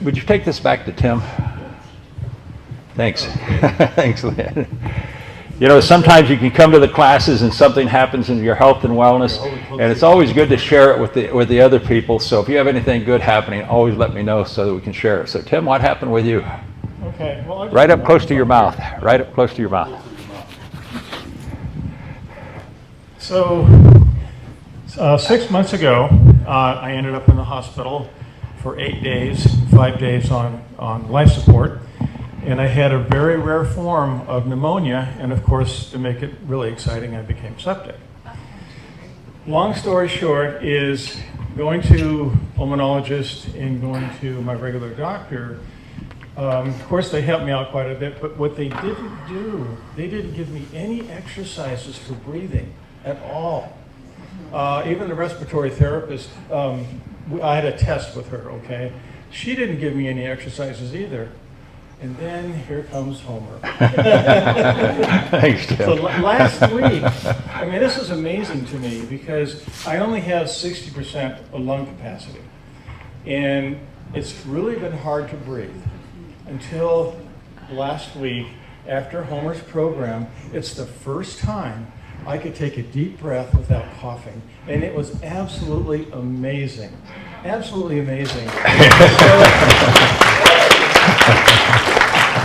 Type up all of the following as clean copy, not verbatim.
Would you take this back to Tim? Thanks. Thanks, Lynn. You know, sometimes you can come to the classes and something happens in your health and wellness, and it's always good to share it with the other people. So if you have anything good happening, always let me know so that we can share it. So Tim, what happened with you? Okay. Well, right up close to your mouth. Right up close to your mouth. So 6 months ago, I ended up in the hospital for 8 days, 5 days on life support. And I had a very rare form of pneumonia, and of course, to make it really exciting, I became septic. Long story short is going to pulmonologist and going to my regular doctor. Of course, they helped me out quite a bit, but what they didn't do, they didn't give me any exercises for breathing at all. Even the respiratory therapist, I had a test with her, okay? She didn't give me any exercises either. And then here comes Homer. Thanks, Tim. So last week, I mean, this is amazing to me because I only have 60% of lung capacity. And it's really been hard to breathe until last week after Homer's program. It's the first time I could take a deep breath without coughing. And it was absolutely amazing. Absolutely amazing.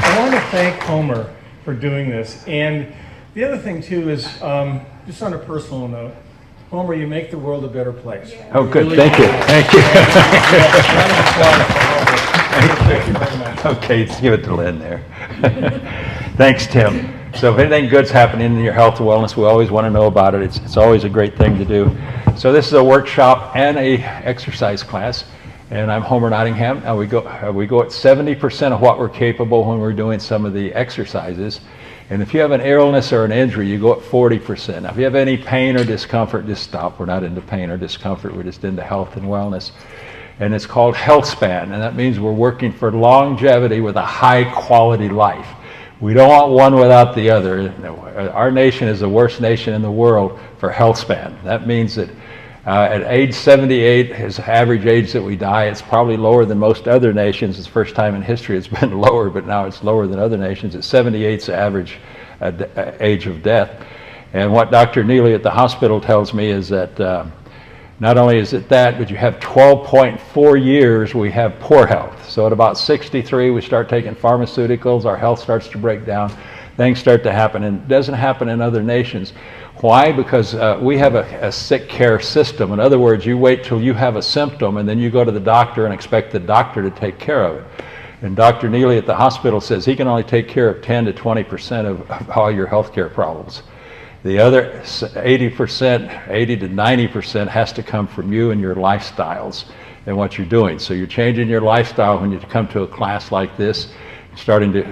I want to thank Homer for doing this. And the other thing, too, is just on a personal note, Homer, you make the world a better place. Oh, good. Really Thank you. Thank you. Thank you very much. Okay, let's give it to Lynn there. Thanks, Tim. So if anything good's happening in your health and wellness, we always want to know about it. It's always a great thing to do. So this is a workshop and a exercise class. And I'm Homer Nottingham, and we go at 70% of what we're capable when we're doing some of the exercises. And if you have an illness or an injury, you go at 40%. Now, if you have any pain or discomfort, just stop. We're not into pain or discomfort. We're just into health and wellness. And it's called HealthSpan, and that means we're working for longevity with a high-quality life. We don't want one without the other. Our nation is the worst nation in the world for HealthSpan. That means that at age 78 is the average age that we die. It's probably lower than most other nations. It's the first time in history it's been lower, but now it's lower than other nations. At 78 is the average age of death. And what Dr. Neely at the hospital tells me is that not only is it that, but you have 12.4 years we have poor health. So at about 63 we start taking pharmaceuticals, our health starts to break down, things start to happen, and it doesn't happen in other nations. Why? Because we have a sick care system. In other words, you wait till you have a symptom and then you go to the doctor and expect the doctor to take care of it. And Dr. Neely at the hospital says he can only take care of 10 to 20% of all your health care problems. The other 80%, 80 to 90% has to come from you and your lifestyles and what you're doing. So you're changing your lifestyle when you come to a class like this, starting to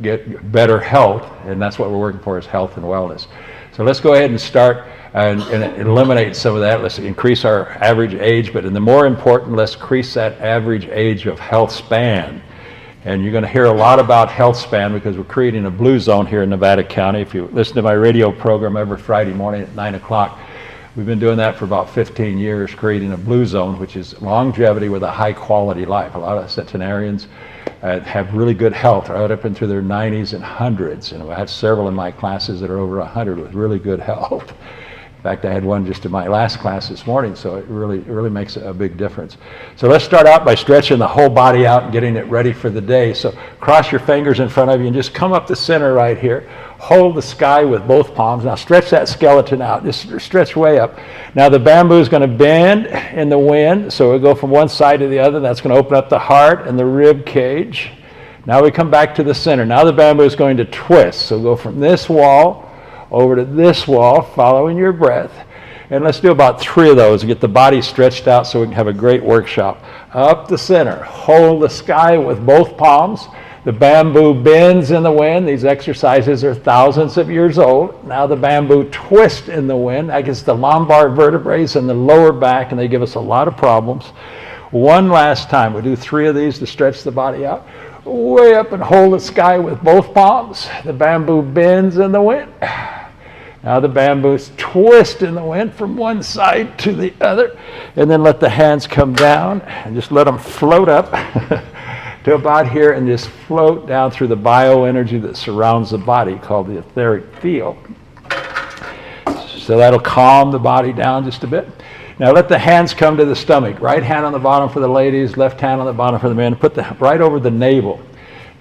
get better health, and that's what we're working for, is health and wellness. So let's go ahead and start and eliminate some of that. Let's increase our average age, but in the more important, let's increase that average age of health span. And you're going to hear a lot about health span because we're creating a blue zone here in Nevada County. If you listen to my radio program every Friday morning at 9 o'clock, we've been doing that for about 15 years, creating a blue zone, which is longevity with a high quality life. A lot of centenarians have really good health right up into their 90s and 100s. And I have several in my classes that are over 100 with really good health. In fact, I had one just in my last class this morning, so it really makes a big difference. So let's start out by stretching the whole body out and getting it ready for the day. So cross your fingers in front of you and just come up the center right here. Hold the sky with both palms. Now stretch that skeleton out. Just stretch way up. Now the bamboo is going to bend in the wind, so we'll go from one side to the other. That's going to open up the heart and the rib cage. Now we come back to the center. Now the bamboo is going to twist. So go from this wall over to this wall, following your breath. And let's do about 3 of those and get the body stretched out so we can have a great workshop. Up the center, hold the sky with both palms. The bamboo bends in the wind. These exercises are thousands of years old. Now the bamboo twists in the wind. That gets the lumbar vertebrae and the lower back, and they give us a lot of problems. One last time, we'll do 3 of these to stretch the body out. Way up and hold the sky with both palms. The bamboo bends in the wind. Now the bamboos twist in the wind from one side to the other, and then let the hands come down and just let them float up to about here and just float down through the bioenergy that surrounds the body called the etheric field. So that'll calm the body down just a bit. Now let the hands come to the stomach. Right hand on the bottom for the ladies, left hand on the bottom for the men. Put the right over the navel.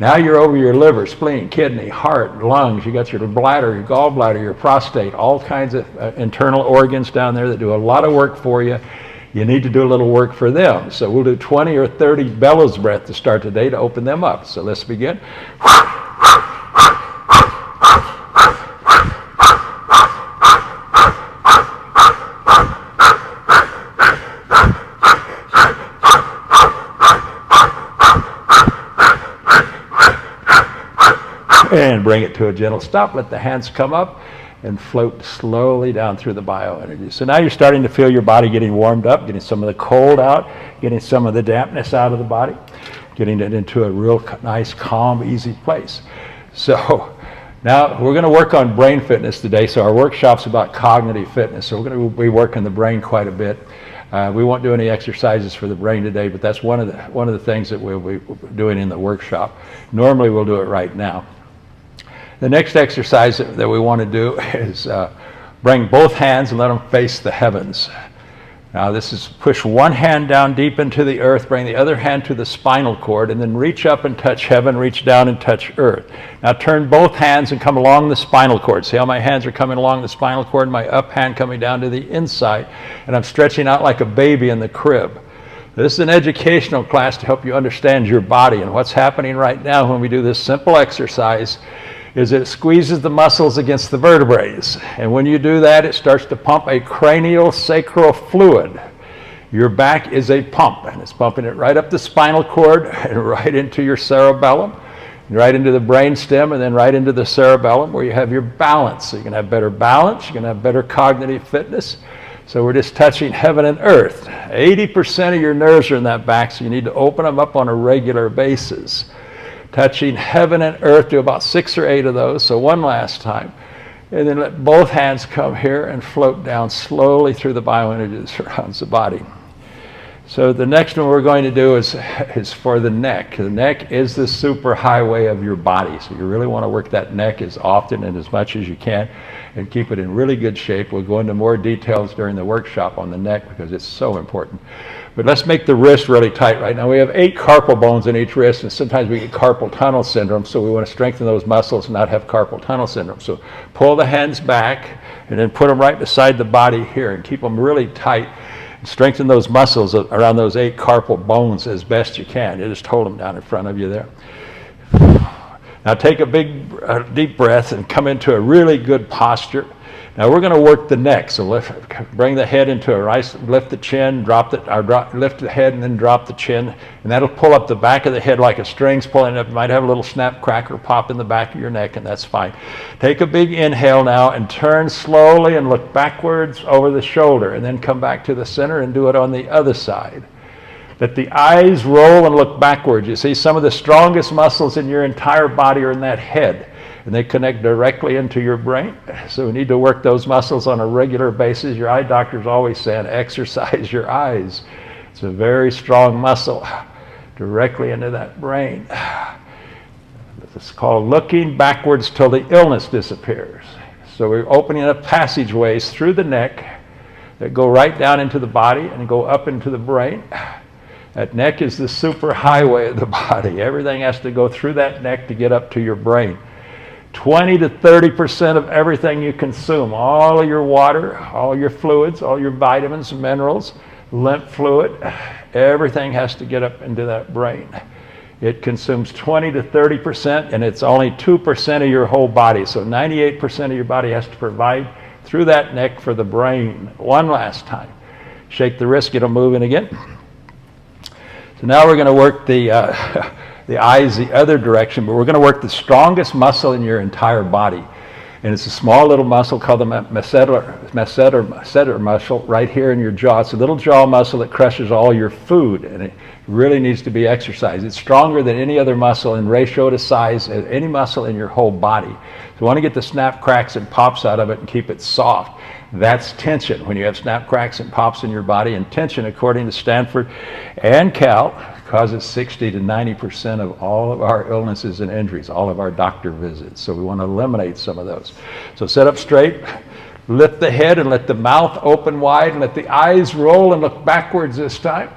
Now you're over your liver, spleen, kidney, heart, lungs. You got your bladder, your gallbladder, your prostate, all kinds of internal organs down there that do a lot of work for you. You need to do a little work for them. So we'll do 20 or 30 bellows breath to start today to open them up. So let's begin. And bring it to a gentle stop. Let the hands come up and float slowly down through the bioenergy. So now you're starting to feel your body getting warmed up, getting some of the cold out, getting some of the dampness out of the body, getting it into a real nice, calm, easy place. So now we're going to work on brain fitness today. So our workshop's about cognitive fitness. So we're going to be working the brain quite a bit. We won't do any exercises for the brain today, but that's one of the things that we'll be doing in the workshop. Normally we'll do it right now. The next exercise that we want to do is bring both hands and let them face the heavens. Now this is push one hand down deep into the earth, bring the other hand to the spinal cord, and then reach up and touch heaven, reach down and touch earth. Now turn both hands and come along the spinal cord. See how my hands are coming along the spinal cord, my up hand coming down to the inside, and I'm stretching out like a baby in the crib. This is an educational class to help you understand your body, and what's happening right now when we do this simple exercise is it squeezes the muscles against the vertebrae. And when you do that, it starts to pump a cranial sacral fluid. Your back is a pump, and it's pumping it right up the spinal cord and right into your cerebellum, right into the brain stem, and then right into the cerebellum where you have your balance. So you can have better balance, you can have better cognitive fitness. So we're just touching heaven and earth. 80% of your nerves are in that back, so you need to open them up on a regular basis. Touching heaven and earth, do about 6 or 8 of those. So one last time. And then let both hands come here and float down slowly through the bioenergy that surrounds the body. So the next one we're going to do is for the neck. The neck is the superhighway of your body. So you really want to work that neck as often and as much as you can and keep it in really good shape. We'll go into more details during the workshop on the neck because it's so important. But let's make the wrist really tight right now. We have 8 carpal bones in each wrist, and sometimes we get carpal tunnel syndrome, so we want to strengthen those muscles and not have carpal tunnel syndrome. So pull the hands back and then put them right beside the body here and keep them really tight. And strengthen those muscles around those 8 carpal bones as best you can. You just hold them down in front of you there. Now take a big deep breath and come into a really good posture. Now we're going to work the neck. So bring the head into a nice, lift the chin, lift the head and then drop the chin. And that'll pull up the back of the head like a string's pulling up. You might have a little snap cracker pop in the back of your neck, and that's fine. Take a big inhale now and turn slowly and look backwards over the shoulder and then come back to the center and do it on the other side. Let the eyes roll and look backwards. You see, some of the strongest muscles in your entire body are in that head, and they connect directly into your brain. So we need to work those muscles on a regular basis. Your eye doctor's always saying, exercise your eyes. It's a very strong muscle directly into that brain. It's called looking backwards till the illness disappears. So we're opening up passageways through the neck that go right down into the body and go up into the brain. That neck is the super highway of the body. Everything has to go through that neck to get up to your brain. 20 to 30% of everything you consume, all of your water, all your fluids, all your vitamins, minerals, lymph fluid, everything has to get up into that brain. It consumes 20 to 30%, and it's only 2% of your whole body. So 98% of your body has to provide through that neck for the brain. One last time. Shake the wrist, get them moving again. So now we're going to work the eyes the other direction, but we're going to work the strongest muscle in your entire body. And it's a small little muscle called the masseter muscle right here in your jaw. It's a little jaw muscle that crushes all your food, and it really needs to be exercised. It's stronger than any other muscle in ratio to size, any muscle in your whole body. So you want to get the snap, cracks, and pops out of it and keep it soft. That's tension. When you have snap, cracks, and pops in your body, and tension, according to Stanford and Cal, causes 60 to 90% of all of our illnesses and injuries, all of our doctor visits. So we want to eliminate some of those. So sit up straight, lift the head and let the mouth open wide, and let the eyes roll and look backwards this time.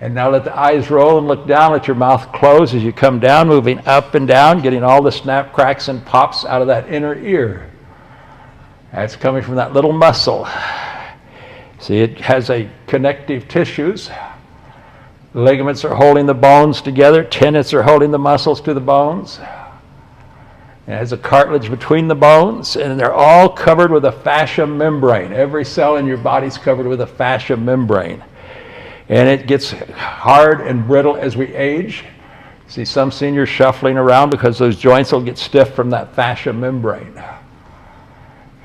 And now let the eyes roll and look down. Let your mouth close as you come down, moving up and down, getting all the snap, cracks, and pops out of that inner ear. That's coming from that little muscle. See, it has a connective tissues. Ligaments are holding the bones together. Tendons are holding the muscles to the bones. It has a cartilage between the bones, and they're all covered with a fascia membrane. Every cell in your body is covered with a fascia membrane. And it gets hard and brittle as we age. See some seniors shuffling around because those joints will get stiff from that fascia membrane.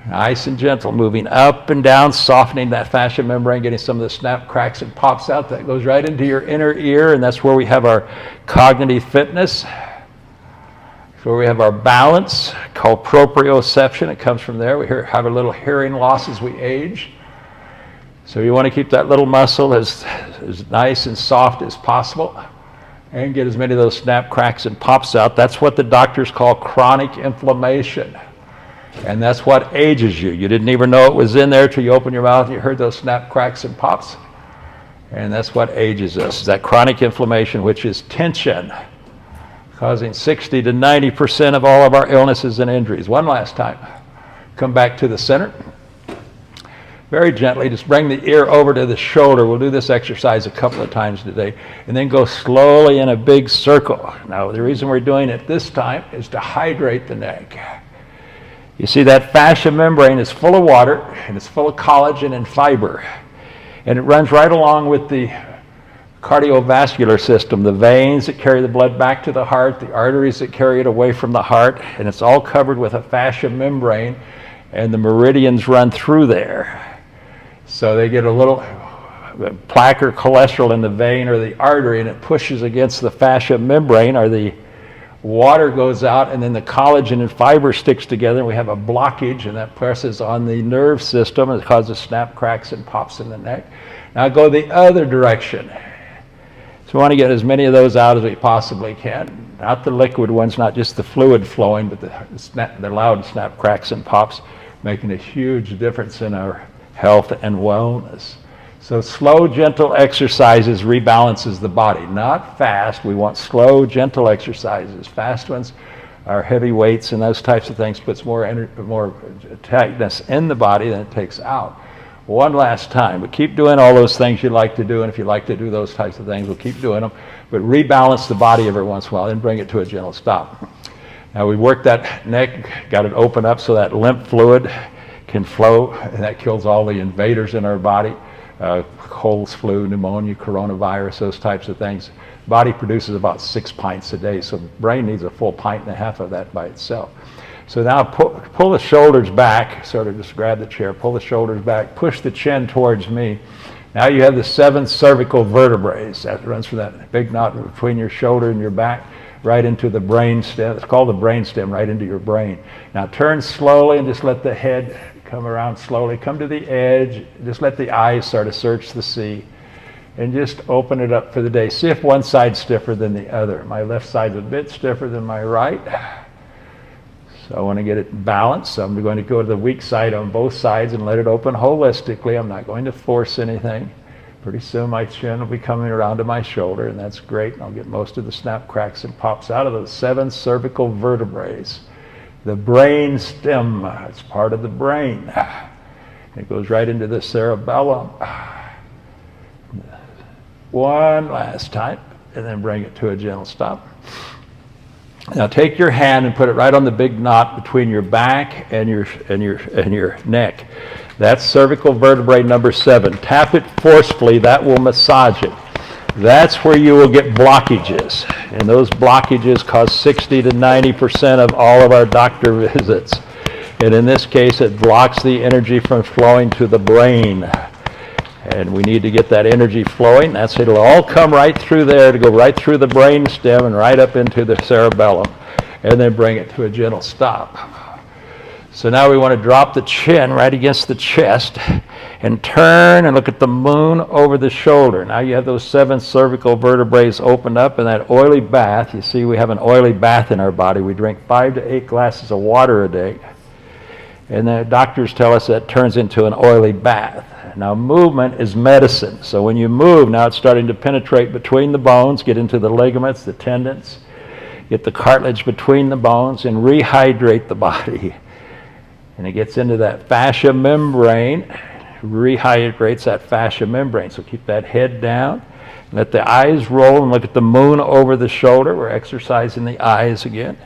Nice and gentle, moving up and down, softening that fascia membrane, getting some of the snap, cracks, and pops out. That goes right into your inner ear, and that's where we have our cognitive fitness. That's where we have our balance, called proprioception. It comes from there. We have a little hearing loss as we age. So you want to keep that little muscle as nice and soft as possible and get as many of those snap, cracks, and pops out. That's what the doctors call chronic inflammation. And that's what ages you. You didn't even know it was in there till you opened your mouth and you heard those snap, cracks, and pops. And that's what ages us, that chronic inflammation, which is tension, causing 60 to 90% of all of our illnesses and injuries. One last time. Come back to the center. Very gently, just bring the ear over to the shoulder. We'll do this exercise a couple of times today. And then go slowly in a big circle. Now, the reason we're doing it this time is to hydrate the neck. You see, that fascia membrane is full of water, and it's full of collagen and fiber. And it runs right along with the cardiovascular system, the veins that carry the blood back to the heart, the arteries that carry it away from the heart, and it's all covered with a fascia membrane, and the meridians run through there. So they get a little plaque or cholesterol in the vein or the artery, and it pushes against the fascia membrane, or the water goes out, and then the collagen and fiber sticks together, and we have a blockage, and that presses on the nerve system, and it causes snap, cracks, and pops in the neck. Now go the other direction. So we want to get as many of those out as we possibly can. Not the liquid ones, not just the fluid flowing, but the loud snap, cracks, and pops, making a huge difference in our health and wellness. So slow, gentle exercises rebalances the body. Not fast. We want slow, gentle exercises. Fast ones are heavy weights and those types of things, puts more tightness in the body than it takes out. One last time. But keep doing all those things you like to do, and if you like to do those types of things, we'll keep doing them. But rebalance the body every once in a while and bring it to a gentle stop. Now we work that neck, got it open up so that lymph fluid can flow, and that kills all the invaders in our body. Colds, flu, pneumonia, coronavirus, those types of things. Body produces about 6 pints a day, so the brain needs a full pint and a half of that by itself. So now pull the shoulders back, sort of just grab the chair, pull the shoulders back, push the chin towards me. Now you have the 7 cervical vertebrae. That runs from that big knot between your shoulder and your back right into the brain stem. It's called the brain stem, right into your brain. Now turn slowly and just let the head come around slowly. Come to the edge. Just let the eyes sort of search the sea. And just open it up for the day. See if one side's stiffer than the other. My left side's a bit stiffer than my right. So I want to get it balanced. So I'm going to go to the weak side on both sides and let it open holistically. I'm not going to force anything. Pretty soon my chin will be coming around to my shoulder, and that's great. And I'll get most of the snap, cracks, and pops out of those 7 cervical vertebrae. The brain stem, it's part of the brain. It goes right into the cerebellum. One last time, and then bring it to a gentle stop. Now take your hand and put it right on the big knot between your back and your neck. That's cervical vertebrae number 7. Tap it forcefully, that will massage it. that's where you will get blockages. And those blockages cause 60 to 90% of all of our doctor visits. And in this case, it blocks the energy from flowing to the brain. And we need to get that energy flowing. It'll all come right through there to go right through the brain stem and right up into the cerebellum. And then bring it to a gentle stop. So now we want to drop the chin right against the chest and turn and look at the moon over the shoulder. Now you have those 7 cervical vertebrae opened up in that oily bath. You see we have an oily bath in our body. We drink 5 to 8 glasses of water a day. And the doctors tell us that turns into an oily bath. Now movement is medicine. So when you move, now it's starting to penetrate between the bones, get into the ligaments, the tendons, get the cartilage between the bones, and rehydrate the body. And it gets into that fascia membrane, rehydrates that fascia membrane. So keep that head down, let the eyes roll and look at the moon over the shoulder. We're exercising the eyes again.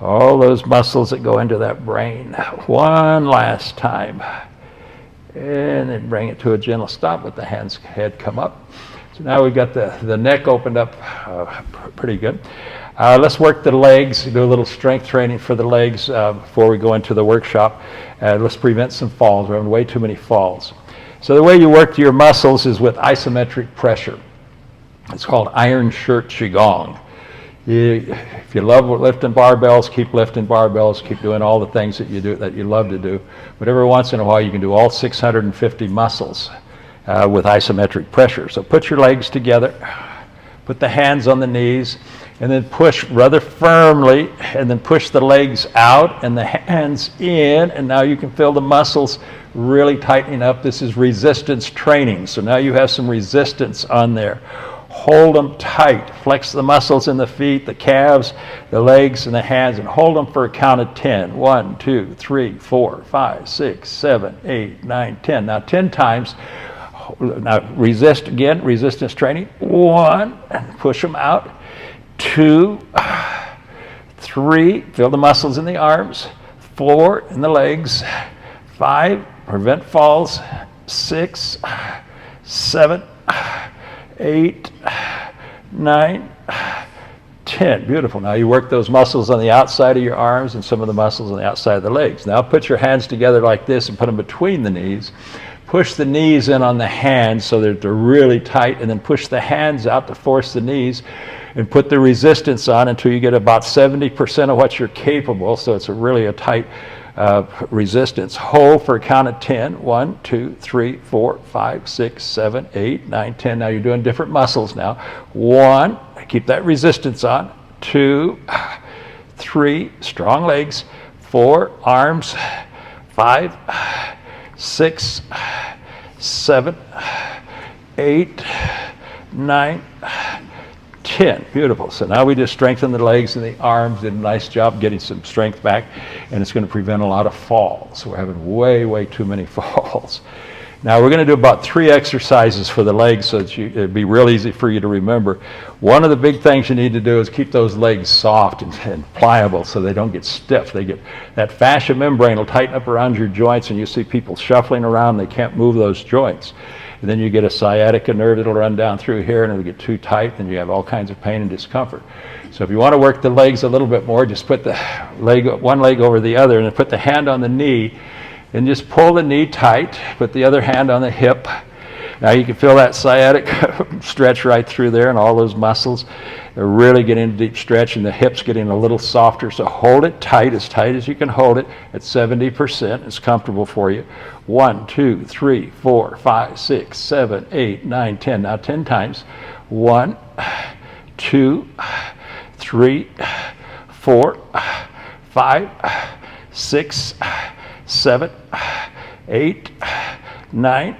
All those muscles that go into that brain. One last time. And then bring it to a gentle stop, let the head come up. So now we've got the neck opened up pretty good. Let's work the legs, do a little strength training for the legs before we go into the workshop. Let's prevent some falls. We're having way too many falls. So the way you work your muscles is with isometric pressure. It's called iron shirt Qigong. If you love lifting barbells, keep lifting barbells, keep doing all the things that you do that you love to do. But every once in a while you can do all 650 muscles with isometric pressure. So put your legs together, put the hands on the knees, and then push rather firmly, and then push the legs out and the hands in, and now you can feel the muscles really tightening up. This is resistance training, so now you have some resistance on there. Hold them tight. Flex the muscles in the feet, the calves, the legs, and the hands, and hold them for a count of 10. 1, 2, 3, 4, 5, 6, 7, 8, 9, 10. Now 10 times. Now resist again, resistance training. 1, and push them out. 2, 3, feel the muscles in the arms. 4, in the legs. 5, prevent falls. 6, 7, 8, 9, 10. Beautiful. Now you work those muscles on the outside of your arms and some of the muscles on the outside of the legs. Now put your hands together like this and put them between the knees. Push the knees in on the hands so that they're really tight, and then push the hands out to force the knees, and put the resistance on until you get about 70% of what you're capable, so it's really a tight resistance. Hold for a count of 10. 1, 2, 3, 4, 5, 6, 7, 8, 9, 10. Now you're doing different muscles now. 1, keep that resistance on. 2, 3, strong legs. 4, arms. 5, 6, 7, 8, 9, 10. Beautiful. So now we just strengthen the legs and the arms. Did a nice job getting some strength back, and it's going to prevent a lot of falls. We're having way too many falls. Now we're going to do about 3 exercises for the legs so that it'd be real easy for you to remember. One of the big things you need to do is keep those legs soft and pliable so they don't get stiff. That fascia membrane will tighten up around your joints, and you see people shuffling around, they can't move those joints. And then you get a sciatica nerve that'll run down through here, and it'll get too tight, and you have all kinds of pain and discomfort. So if you want to work the legs a little bit more, just put one leg over the other, and then put the hand on the knee, and just pull the knee tight. Put the other hand on the hip. Now you can feel that sciatic stretch right through there, and all those muscles are really getting a deep stretch, and the hips getting a little softer. So hold it tight as you can hold it at 70%. It's comfortable for you. 1, 2, 3, 4, 5, 6, 7, 8, 9, 10. Now 10 times. 1, 2, 3, 4, 5, 6, 7, 8, 9,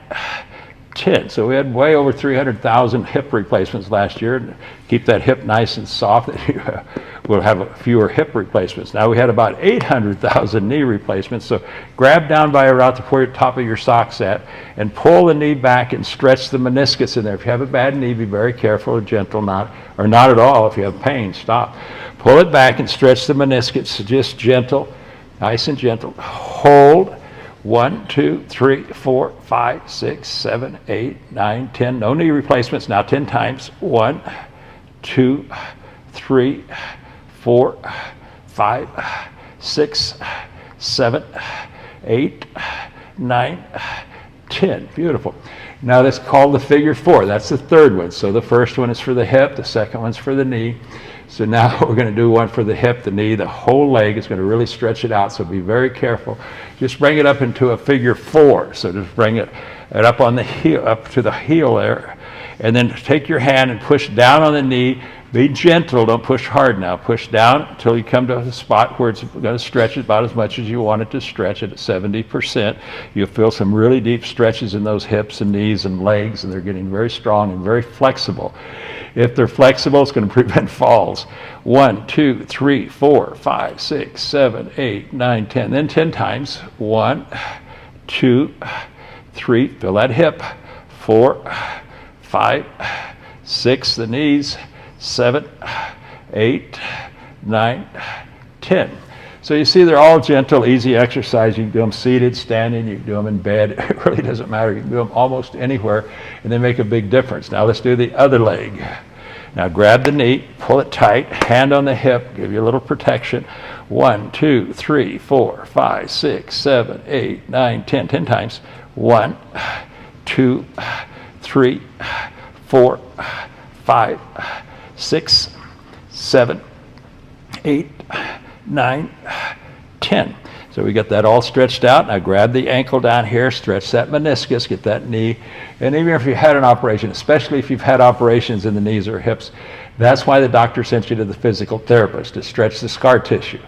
10. So we had way over 300,000 hip replacements last year. Keep that hip nice and soft. We'll have fewer hip replacements. Now we had about 800,000 knee replacements. So grab down by around the top of your socks and pull the knee back and stretch the meniscus in there. If you have a bad knee, be very careful or gentle, not at all. If you have pain, stop. Pull it back and stretch the meniscus, just gentle, nice and gentle. Hold. 1, 2, 3, 4, 5, 6, 7, 8, 9, 10. No knee replacements. Now 10 times. 1, 2, 3, 4, 5, 6, 7, 8, 9, 10. Beautiful. Now that's called the figure 4. That's the third one. So the first one is for the hip, the second one's for the knee. So now we're going to do one for the hip, the knee, the whole leg is going to really stretch it out. So be very careful. Just bring it up into a figure 4. So just bring it up on the heel, up to the heel there. And then take your hand and push down on the knee. Be gentle, don't push hard now. Push down until you come to a spot where it's going to stretch about as much as you want it to stretch it at 70%. You'll feel some really deep stretches in those hips and knees and legs, and they're getting very strong and very flexible. If they're flexible, it's going to prevent falls. 1, 2, 3, 4, 5, 6, 7, 8, 9, 10. Then 10 times. 1, 2, 3, feel that hip. 4, 5, 6, the knees. 7, 8, 9, 10. So you see they're all gentle, easy exercise. You can do them seated, standing, you can do them in bed. It really doesn't matter. You can do them almost anywhere and they make a big difference. Now let's do the other leg. Now grab the knee, pull it tight, hand on the hip, give you a little protection. 1, 2, 3, 4, 5, 6, 7, 8, 9, 10. 10 times. 1, 2, 3, 4, 5, 6, 7, 8, 9, 10. So we got that all stretched out. Now grab the ankle down here, stretch that meniscus, get that knee. And even if you had an operation, especially if you've had operations in the knees or hips, that's why the doctor sent you to the physical therapist, to stretch the scar tissue.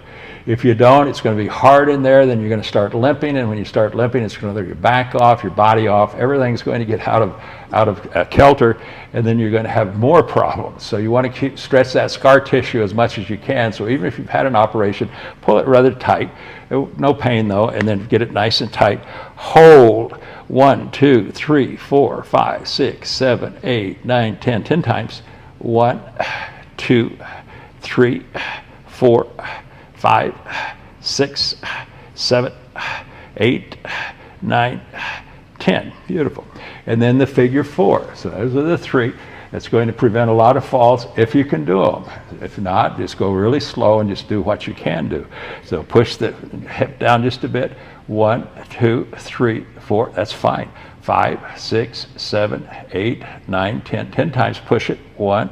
If you don't, it's going to be hard in there, then you're going to start limping, and when you start limping, it's going to throw your back off, your body off, everything's going to get out of kilter, and then you're going to have more problems. So you want to stretch that scar tissue as much as you can. So even if you've had an operation, pull it rather tight, no pain though, and then get it nice and tight. Hold. 1, 2, 3, 4, 5, 6, 7, 8, 9, 10. 10 times. 1, 2, 3, 4, 5, 6, 7, 8, 9, 10. Beautiful. And then the figure 4. So those are the 3. That's going to prevent a lot of falls if you can do them. If not, just go really slow and just do what you can do. So push the hip down just a bit. 1, 2, 3, 4. That's fine. 5, 6, 7, 8, 9, 10. 10 times. Push it. 1.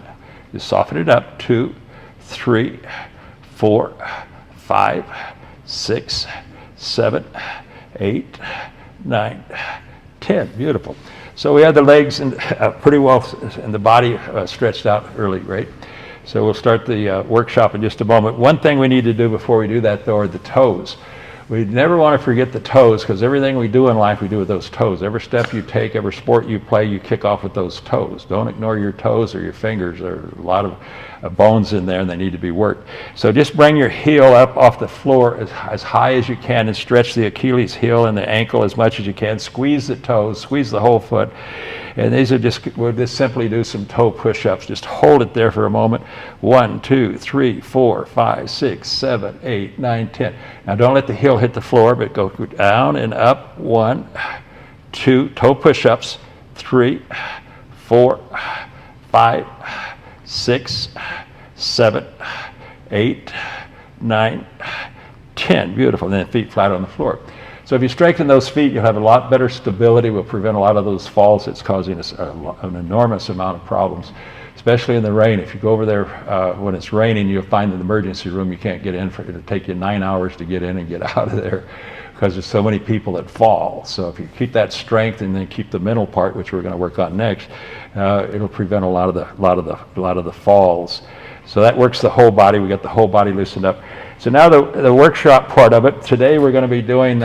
Just soften it up. 2, 3, 4, 5, 6, 7, 8, 9, 10. Beautiful. So we had the legs pretty well and the body stretched out early, right? So we'll start the workshop in just a moment. One thing we need to do before we do that, though, are the toes. We never want to forget the toes, because everything we do in life, we do with those toes. Every step you take, every sport you play, you kick off with those toes. Don't ignore your toes or your fingers. There are a lot of bones in there and they need to be worked. So just bring your heel up off the floor as high as you can and stretch the Achilles heel and the ankle as much as you can. Squeeze the toes, squeeze the whole foot. And these are we'll just simply do some toe push-ups. Just hold it there for a moment. 1, 2, 3, 4, 5, 6, 7, 8, 9, 10. Now don't let the heel hit the floor, but go down and up. 1, 2, toe push-ups. 3, 4, 5, 6, 7, 8, 9, 10. Beautiful. And then feet flat on the floor. So if you strengthen those feet, you'll have a lot better stability. Will prevent a lot of those falls that's causing us an enormous amount of problems, especially in the rain. If you go over there when it's raining, you'll find in the emergency room you can't get in. It'll take you 9 hours to get in and get out of there because there's so many people that fall. So if you keep that strength and then keep the mental part, which we're going to work on next, it'll prevent a lot of the falls. So that works the whole body. We got the whole body loosened up. So now the workshop part of it. Today we're going to be doing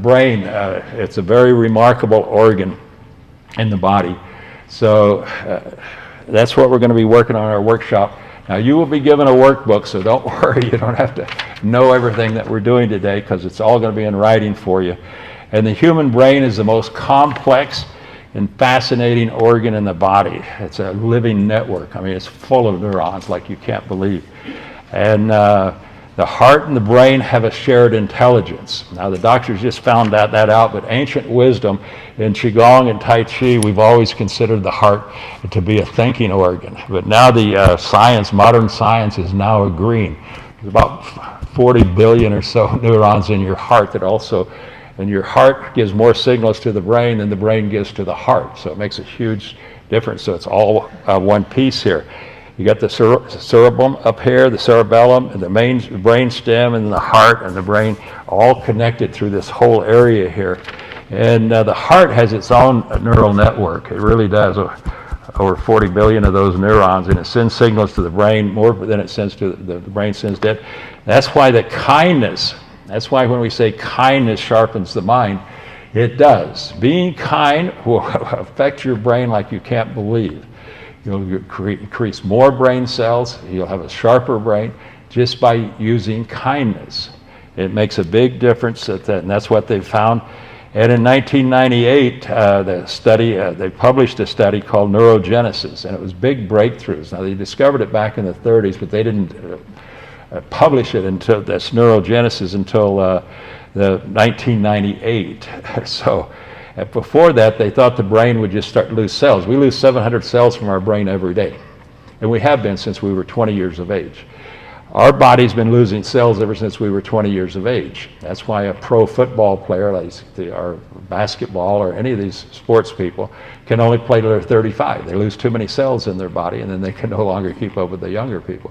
brain. It's a very remarkable organ in the body. So that's what we're going to be working on in our workshop. Now you will be given a workbook, so don't worry. You don't have to know everything that we're doing today because it's all going to be in writing for you. And the human brain is the most complex and fascinating organ in the body. It's a living network. I mean, it's full of neurons like you can't believe. And The heart and the brain have a shared intelligence. Now, the doctors just found that out, but ancient wisdom in Qigong and Tai Chi, we've always considered the heart to be a thinking organ. But now the science, modern science, is now agreeing. There's about 40 billion or so neurons in your heart that also, and your heart gives more signals to the brain than the brain gives to the heart. So it makes a huge difference. So it's all one piece here. You got the cerebellum up here, the cerebellum, and the main brain stem, and the heart and the brain, all connected through this whole area here. And the heart has its own neural network. It really does. Over 40 billion of those neurons, and it sends signals to the brain more than it sends to the brain sends to it. That's why that's why when we say kindness sharpens the mind, it does. Being kind will affect your brain like you can't believe. You'll increase more brain cells, you'll have a sharper brain just by using kindness. It makes a big difference, and that's what they've found. And in 1998, they published a study called Neurogenesis, and it was big breakthroughs. Now, they discovered it back in the 30s, but they didn't publish it until this Neurogenesis until the 1998. So before that, they thought the brain would just start to lose cells. We lose 700 cells from our brain every day, and we have been since we were 20 years of age. Our body's been losing cells ever since we were 20 years of age. That's why a pro football player, like or basketball or any of these sports people, can only play till they're 35. They lose too many cells in their body, and then they can no longer keep up with the younger people.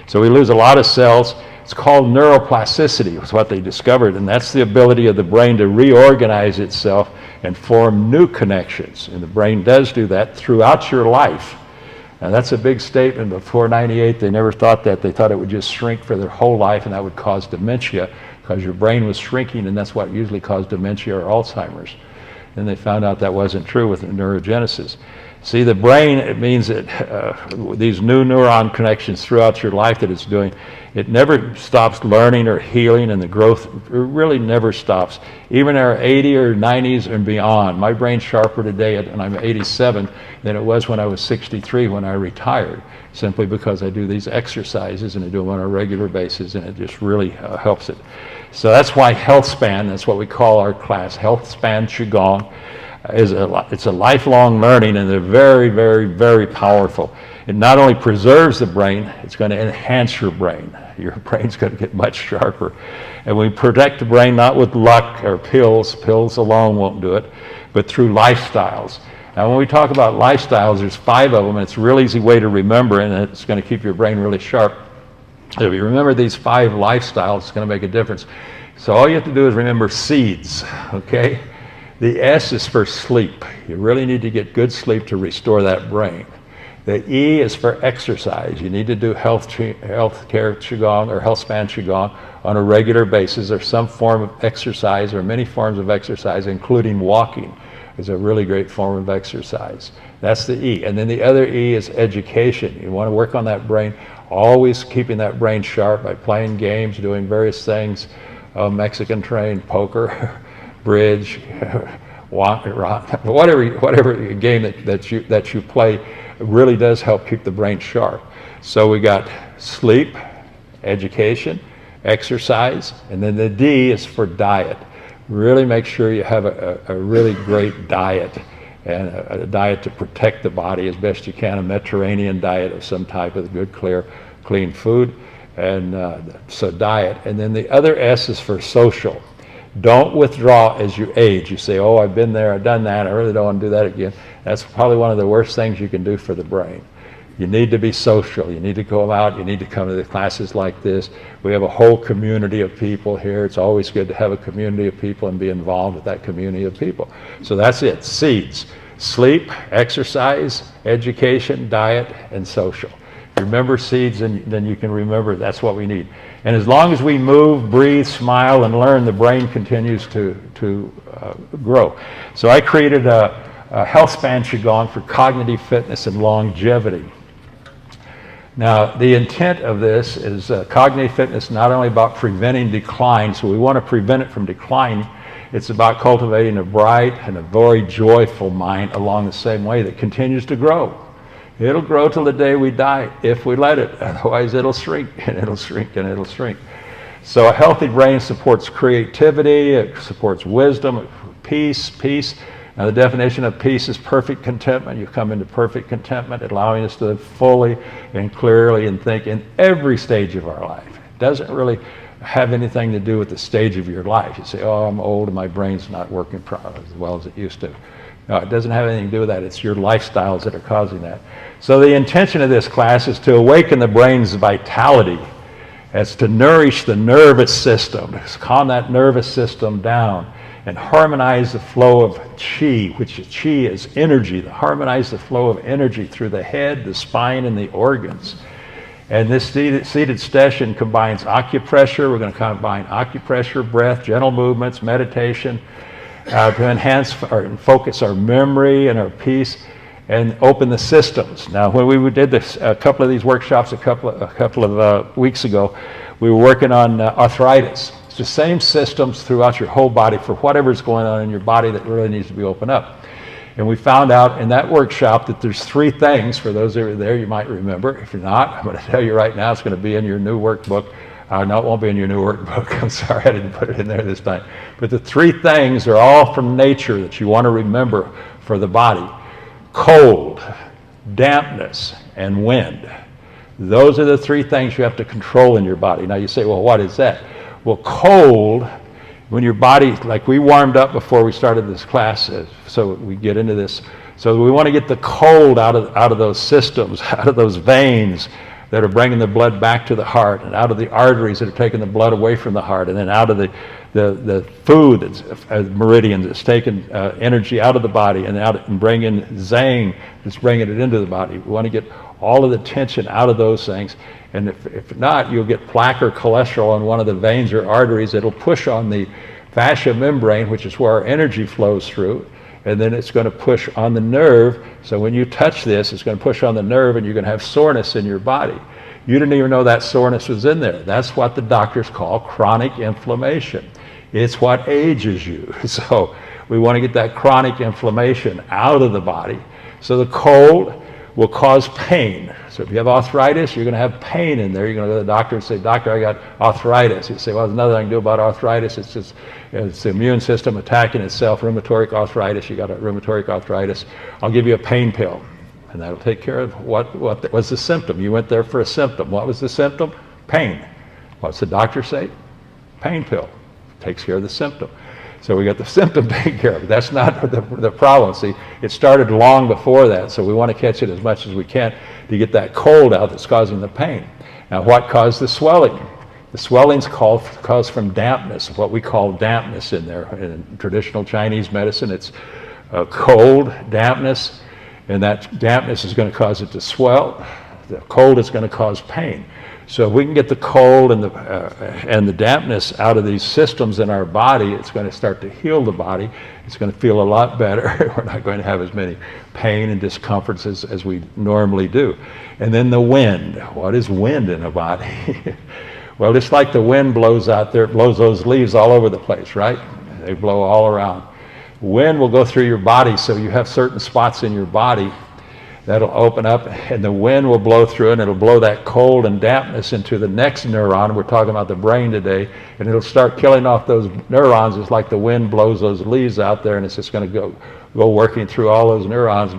So we lose a lot of cells. It's called neuroplasticity, is what they discovered, and that's the ability of the brain to reorganize itself and form new connections. And the brain does do that throughout your life. And that's a big statement. Before 98, they never thought that. They thought it would just shrink for their whole life, and that would cause dementia because your brain was shrinking, and that's what usually caused dementia or Alzheimer's. And they found out that wasn't true with the neurogenesis. See, the brain, it means that these new neuron connections throughout your life that it's doing, it never stops learning or healing, and the growth really never stops. Even our 80 or 90s and beyond. My brain's sharper today, and I'm 87, than it was when I was 63 when I retired, simply because I do these exercises and I do them on a regular basis, and it just really helps it. So that's why HealthSpan, that's what we call our class, HealthSpan Qigong, it's a lifelong learning, and they're very, very, very powerful. It not only preserves the brain, it's going to enhance your brain. Your brain's going to get much sharper. And we protect the brain not with luck or pills. Pills alone won't do it, but through lifestyles. Now, when we talk about lifestyles, there's 5 of them, and it's a real easy way to remember, and it's going to keep your brain really sharp. If you remember these 5 lifestyles, it's going to make a difference. So all you have to do is remember seeds, okay? The S is for sleep. You really need to get good sleep to restore that brain. The E is for exercise. You need to do healthcare Qigong or HealthSpan Qigong on a regular basis, or some form of exercise, or many forms of exercise, including walking is a really great form of exercise. That's the E. And then the other E is education. You want to work on that brain, always keeping that brain sharp by playing games, doing various things, Mexican train, poker, bridge, whatever game that you play really does help keep the brain sharp. So we got sleep, education, exercise, and then the D is for diet. Really make sure you have a really great diet, and a diet to protect the body as best you can, a Mediterranean diet of some type of good, clear, clean food, and so diet. And then the other S is for social. Don't withdraw as you age. You say, oh, I've been there, I've done that, I really don't want to do that again. That's probably one of the worst things you can do for the brain. You need to be social. You need to go out. You need to come to the classes like this. We have a whole community of people here. It's always good to have a community of people and be involved with that community of people. So that's it. Seeds. Sleep, exercise, education, diet, and social. Remember seeds, and then you can remember that's what we need. And as long as we move, breathe, smile, and learn, the brain continues to grow. So I created a HealthSpan Qigong for cognitive fitness and longevity. Now, the intent of this is cognitive fitness not only about preventing decline, so we want to prevent it from declining, it's about cultivating a bright and a very joyful mind along the same way that continues to grow. It'll grow till the day we die if we let it. Otherwise, it'll shrink, and it'll shrink, and it'll shrink. So a healthy brain supports creativity, it supports wisdom, peace. Now the definition of peace is perfect contentment. You come into perfect contentment, allowing us to live fully and clearly and think in every stage of our life. It doesn't really have anything to do with the stage of your life. You say, oh, I'm old and my brain's not working as well as it used to. No, it doesn't have anything to do with that. It's your lifestyles that are causing that. So the intention of this class is to awaken the brain's vitality. It's to nourish the nervous system, to calm that nervous system down and harmonize the flow of qi, which qi is energy, to harmonize the flow of energy through the head, the spine, and the organs. And this seated session combines acupressure. We're going to combine acupressure, breath, gentle movements, meditation, to enhance and focus our memory and our peace and open the systems. Now, when we did this, a couple of these workshops a couple of weeks ago, we were working on arthritis. It's the same systems throughout your whole body for whatever's going on in your body that really needs to be opened up. And we found out in that workshop that there's 3 things. For those that are there, you might remember. If you're not, I'm going to tell you right now, it's going to be in your new workbook. No, it won't be in your new workbook. I'm sorry, I didn't put it in there this time. But the 3 things are all from nature that you want to remember for the body. Cold, dampness, and wind. Those are the 3 things you have to control in your body. Now you say, well, what is that? Well, cold, when your body, like we warmed up before we started this class, so we get into this. So we want to get the cold out of those systems, out of those veins that are bringing the blood back to the heart, and out of the arteries that are taking the blood away from the heart, and then out of the food that's meridians that's taking energy out of the body and bringing zang that's bringing it into the body. We want to get all of the tension out of those things. And if not, you'll get plaque or cholesterol on one of the veins or arteries. It'll push on the fascia membrane, which is where our energy flows through, and then it's going to push on the nerve. So when you touch this, it's going to push on the nerve, and you're going to have soreness in your body. You didn't even know that soreness was in there. That's what the doctors call chronic inflammation. It's what ages you. So we want to get that chronic inflammation out of the body. So the cold will cause pain. So if you have arthritis, you're going to have pain in there. You're going to go to the doctor and say, doctor, I got arthritis. You say, well, there's nothing I can do about arthritis. It's just it's the immune system attacking itself, rheumatoid arthritis. You got a rheumatoid arthritis. I'll give you a pain pill, and that'll take care of what was the symptom. You went there for a symptom. What was the symptom? Pain. What's the doctor say? Pain pill. Takes care of the symptom. So we got the symptom taken care of. That's not the problem. See, it started long before that, so we want to catch it as much as we can to get that cold out that's causing the pain. Now, what caused the swelling? The swelling's caused from dampness, what we call dampness in there. In traditional Chinese medicine, it's cold, dampness, and that dampness is going to cause it to swell. The cold is going to cause pain. So if we can get the cold and the dampness out of these systems in our body, it's going to start to heal the body. It's going to feel a lot better. We're not going to have as many pain and discomforts as we normally do. And then the wind. What is wind in a body? Well, just like the wind blows out there, it blows those leaves all over the place, right? They blow all around. Wind will go through your body, so you have certain spots in your body that'll open up, and the wind will blow through it, and it'll blow that cold and dampness into the next neuron. We're talking about the brain today, and it'll start killing off those neurons. It's like the wind blows those leaves out there, and it's just going to go working through all those neurons,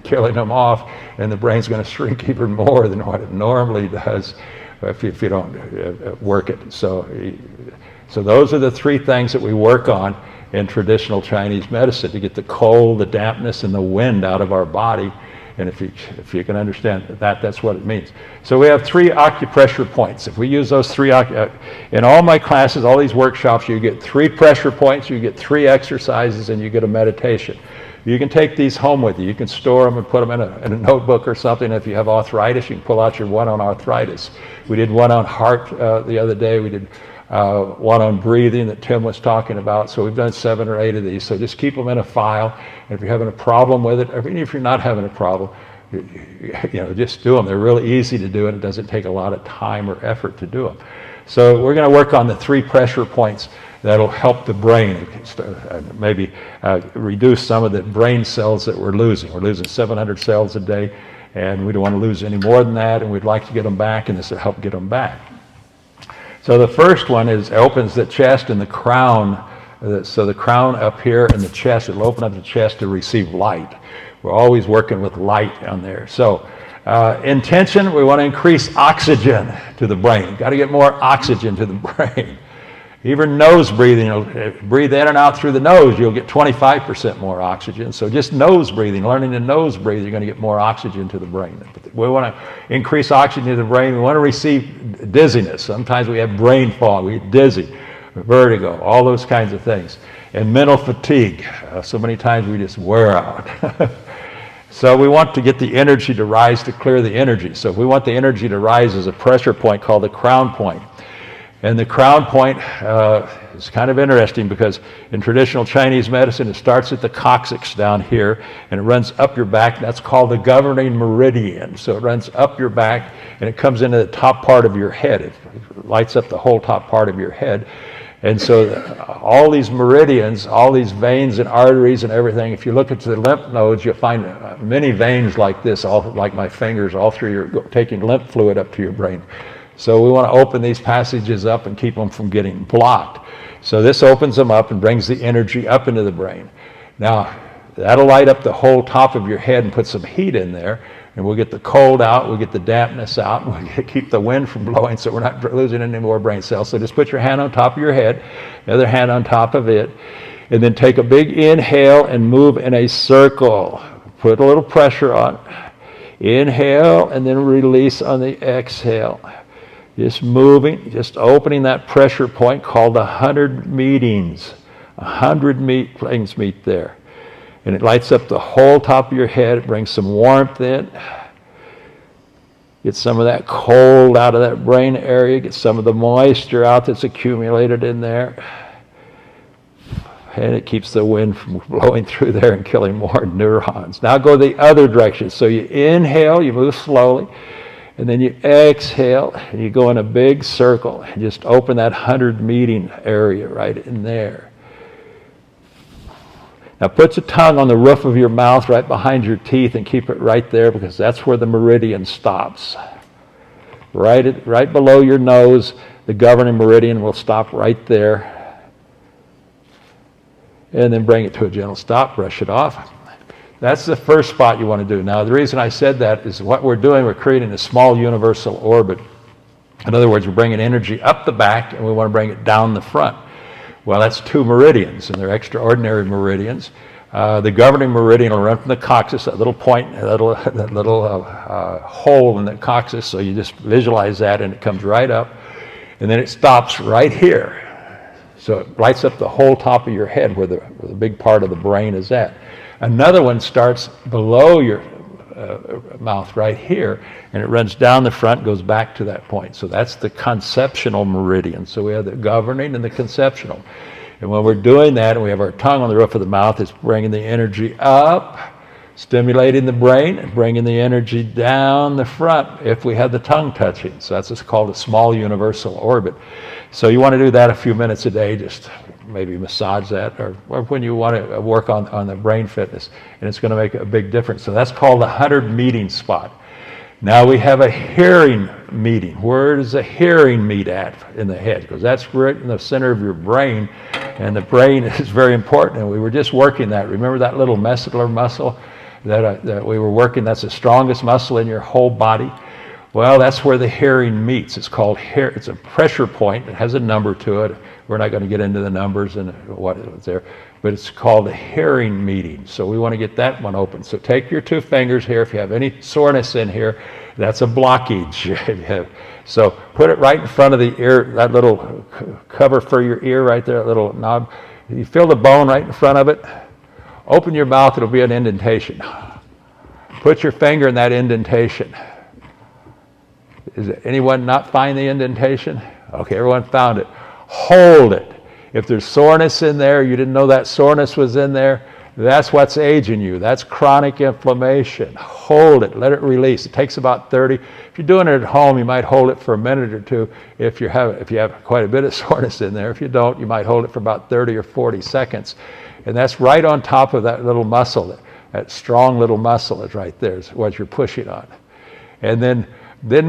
killing them off, and the brain's going to shrink even more than what it normally does if you don't work it. So those are the 3 things that we work on in traditional Chinese medicine to get the cold, the dampness, and the wind out of our body. And if you can understand that, that's what it means. So we have 3 acupressure points. If we use those 3, in all my classes, all these workshops, you get 3 pressure points, you get 3 exercises, and you get a meditation. You can take these home with you. You can store them and put them in a notebook or something. If you have arthritis, you can pull out your one on arthritis. We did one on heart the other day. We did one on breathing that Tim was talking about. So we've done 7 or 8 of these. So just keep them in a file. And if you're having a problem with it, or even if you're not having a problem, just do them. They're really easy to do, and it doesn't take a lot of time or effort to do them. So we're going to work on the 3 pressure points that'll help the brain, maybe reduce some of the brain cells that we're losing. We're losing 700 cells a day, and we don't want to lose any more than that, and we'd like to get them back, and this will help get them back. So the first one opens the chest and the crown. So the crown up here and the chest, it'll open up the chest to receive light. We're always working with light on there. So intention, we want to increase oxygen to the brain. Got to get more oxygen to the brain. Even nose breathing, breathe in and out through the nose, you'll get 25% more oxygen. So just nose breathing, learning to nose breathe, you're going to get more oxygen to the brain. We want to increase oxygen to the brain. We want to receive dizziness. Sometimes we have brain fog, we get dizzy, vertigo, all those kinds of things. And mental fatigue. So many times we just wear out. So we want to get the energy to rise to clear the energy. So if we want the energy to rise, there's a pressure point called the crown point. And the crown point is kind of interesting because in traditional Chinese medicine, it starts at the coccyx down here and it runs up your back. That's called the governing meridian. So it runs up your back and it comes into the top part of your head. It lights up the whole top part of your head. And so all these meridians, all these veins and arteries and everything, if you look at the lymph nodes, you'll find many veins like this, all like my fingers, all through your, taking lymph fluid up to your brain. So we want to open these passages up and keep them from getting blocked. So this opens them up and brings the energy up into the brain. Now, that'll light up the whole top of your head and put some heat in there, and we'll get the cold out, we'll get the dampness out, and we'll keep the wind from blowing so we're not losing any more brain cells. So just put your hand on top of your head, the other hand on top of it, and then take a big inhale and move in a circle. Put a little pressure on. Inhale, and then release on the exhale. Just moving, just opening that pressure point called 100 meetings. 100 things meet there. And it lights up the whole top of your head. It brings some warmth in. Get some of that cold out of that brain area. Get some of the moisture out that's accumulated in there. And it keeps the wind from blowing through there and killing more neurons. Now go the other direction. So you inhale, you move slowly. And then you exhale, and you go in a big circle, and just open that 100 meeting area right in there. Now put your tongue on the roof of your mouth right behind your teeth and keep it right there because that's where the meridian stops. Right below your nose, the governing meridian will stop right there. And then bring it to a gentle stop, brush it off. That's the first spot you want to do. Now, the reason I said that is what we're doing, we're creating a small universal orbit. In other words, we're bringing energy up the back, and we want to bring it down the front. Well, that's 2 meridians, and they're extraordinary meridians. The governing meridian will run from the coccyx, that little point, that little hole in the coccyx, so you just visualize that, and it comes right up, and then it stops right here. So it lights up the whole top of your head where the big part of the brain is at. Another one starts below your mouth right here, and it runs down the front, goes back to that point. So that's the conceptual meridian. So we have the governing and the conceptual. And when we're doing that, and we have our tongue on the roof of the mouth, it's bringing the energy up, stimulating the brain, and bringing the energy down the front if we have the tongue touching. So that's what's called a small universal orbit. So you want to do that a few minutes a day, just maybe massage that, or when you want to work on the brain fitness, and it's going to make a big difference. So that's called the 100 meeting spot. Now we have a hearing meeting. Where does the hearing meet at in the head? Because that's right in the center of your brain, and the brain is very important, and we were just working that. Remember that little medullary muscle that we were working? That's the strongest muscle in your whole body. Well, that's where the hearing meets. It's called it's a pressure point. It has a number to it. We're not going to get into the numbers and what is there, but it's called a hearing meeting. So we want to get that one open. So take your 2 fingers here. If you have any soreness in here, that's a blockage. So put it right in front of the ear, that little cover for your ear right there, that little knob. You feel the bone right in front of it. Open your mouth, it'll be an indentation. Put your finger in that indentation. Is anyone not find the indentation? Okay, everyone found it. Hold it. If there's soreness in there, you didn't know that soreness was in there, that's what's aging you. That's chronic inflammation. Hold it. Let it release. It takes about 30. If you're doing it at home, you might hold it for a minute or 2 if you have quite a bit of soreness in there. If you don't, you might hold it for about 30 or 40 seconds. And that's right on top of that little muscle. That strong little muscle is right there, is what you're pushing on. And then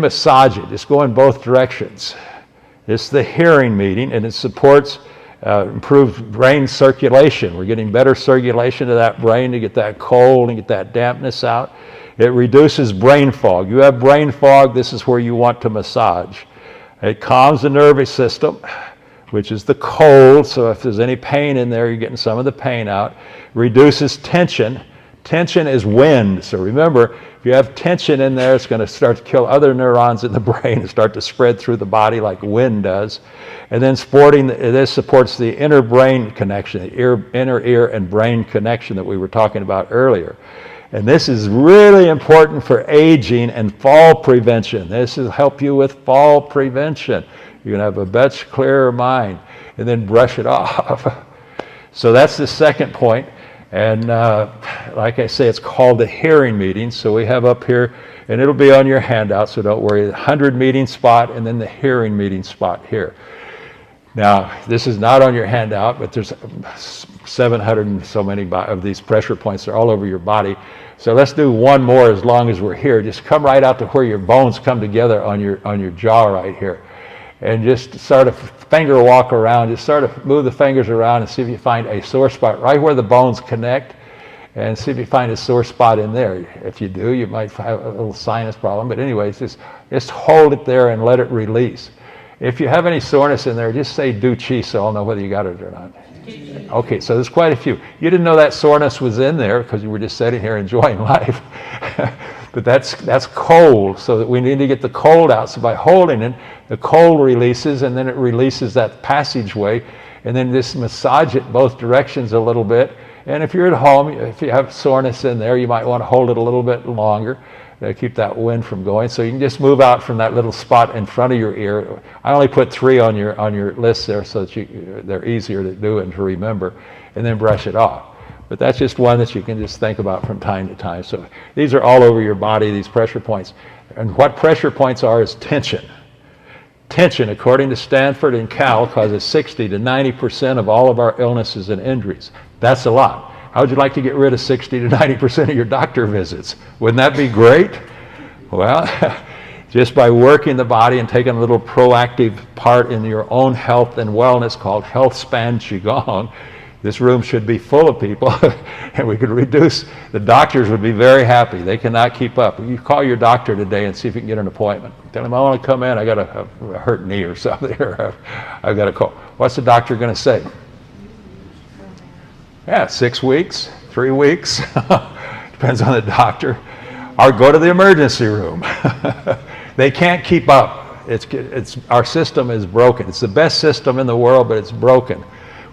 massage it. Just go in both directions. It's the hearing meeting, and it supports improved brain circulation. We're getting better circulation to that brain to get that cold and get that dampness out. It reduces brain fog. You have brain fog, this is where you want to massage. It calms the nervous system, which is the cold, so if there's any pain in there, you're getting some of the pain out. Reduces tension. Tension is wind, so remember, if you have tension in there, it's going to start to kill other neurons in the brain and start to spread through the body like wind does. And then this supports the inner brain connection, the inner ear and brain connection that we were talking about earlier. And this is really important for aging and fall prevention. This will help you with fall prevention. You're going to have a much clearer mind, and then brush it off. So that's the second point. And like I say, it's called the hearing meeting. So we have up here, and it'll be on your handout, so don't worry, the 100 meeting spot and then the hearing meeting spot here. Now, this is not on your handout, but there's 700 and so many of these pressure points. They're all over your body. So let's do one more as long as we're here. Just come right out to where your bones come together on your jaw right here. And just sort of finger walk around, just sort of move the fingers around and see if you find a sore spot right where the bones connect, and see if you find a sore spot in there. If you do, you might have a little sinus problem, but anyways, just hold it there and let it release. If you have any soreness in there, just say do chi so I'll know whether you got it or not. Okay, so there's quite a few. You didn't know that soreness was in there because you were just sitting here enjoying life. But that's cold, so that we need to get the cold out. So by holding it, the cold releases, and then it releases that passageway, and then just massage it both directions a little bit. And if you're at home, if you have soreness in there, you might want to hold it a little bit longer to keep that wind from going. So you can just move out from that little spot in front of your ear. I only put 3 on your list there so that they're easier to do and to remember, and then brush it off. But that's just one that you can just think about from time to time. So these are all over your body, these pressure points. And what pressure points are is tension. Tension, according to Stanford and Cal, causes 60 to 90% of all of our illnesses and injuries. That's a lot. How would you like to get rid of 60 to 90% of your doctor visits? Wouldn't that be great? Well, just by working the body and taking a little proactive part in your own health and wellness called HealthSpan Qigong, this room should be full of people, and we could reduce, the doctors would be very happy. They cannot keep up. You call your doctor today and see if you can get an appointment. Tell him, I want to come in, I got a hurt knee or something, or I've got a cold. What's the doctor going to say? Yeah, 6 weeks, 3 weeks, depends on the doctor. Or go to the emergency room. They can't keep up. Our system is broken. It's the best system in the world, but it's broken.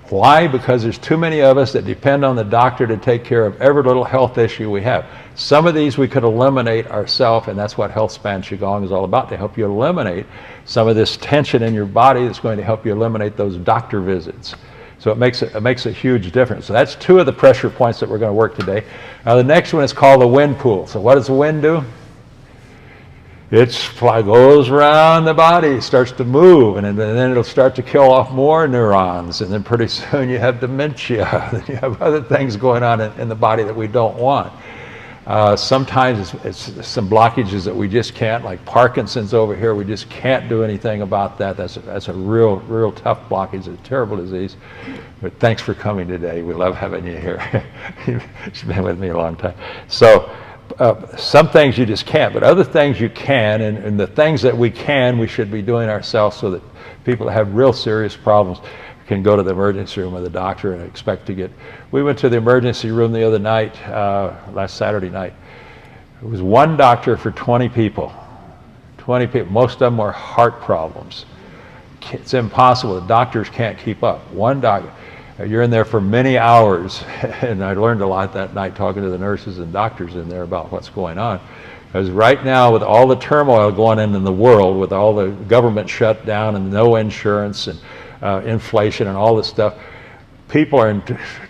Why? Because there's too many of us that depend on the doctor to take care of every little health issue we have. Some of these we could eliminate ourselves, and that's what HealthSpan Qigong is all about, to help you eliminate some of this tension in your body that's going to help you eliminate those doctor visits. So it makes a huge difference. So that's 2 of the pressure points that we're going to work today. Now the next one is called the wind pool. So what does the wind do? It goes around the body, starts to move, and then it'll start to kill off more neurons, and then pretty soon you have dementia, then you have other things going on in the body that we don't want. Sometimes it's some blockages that we just can't, like Parkinson's over here, we just can't do anything about that. That's a real tough blockage, it's a terrible disease. But thanks for coming today, we love having you here. You've been with me a long time. So, some things you just can't, but other things you can, and the things that we can, we should be doing ourselves, so that people that have real serious problems can go to the emergency room with the doctor and expect to get. We went to the emergency room the other night, last Saturday night. It was one doctor for 20 people. 20 people, most of them were heart problems. It's impossible, the doctors can't keep up. One doctor. You're in there for many hours, and I learned a lot that night talking to the nurses and doctors in there about what's going on. Because right now, with all the turmoil going on in the world, with all the government shut down and no insurance and inflation and all this stuff, people are in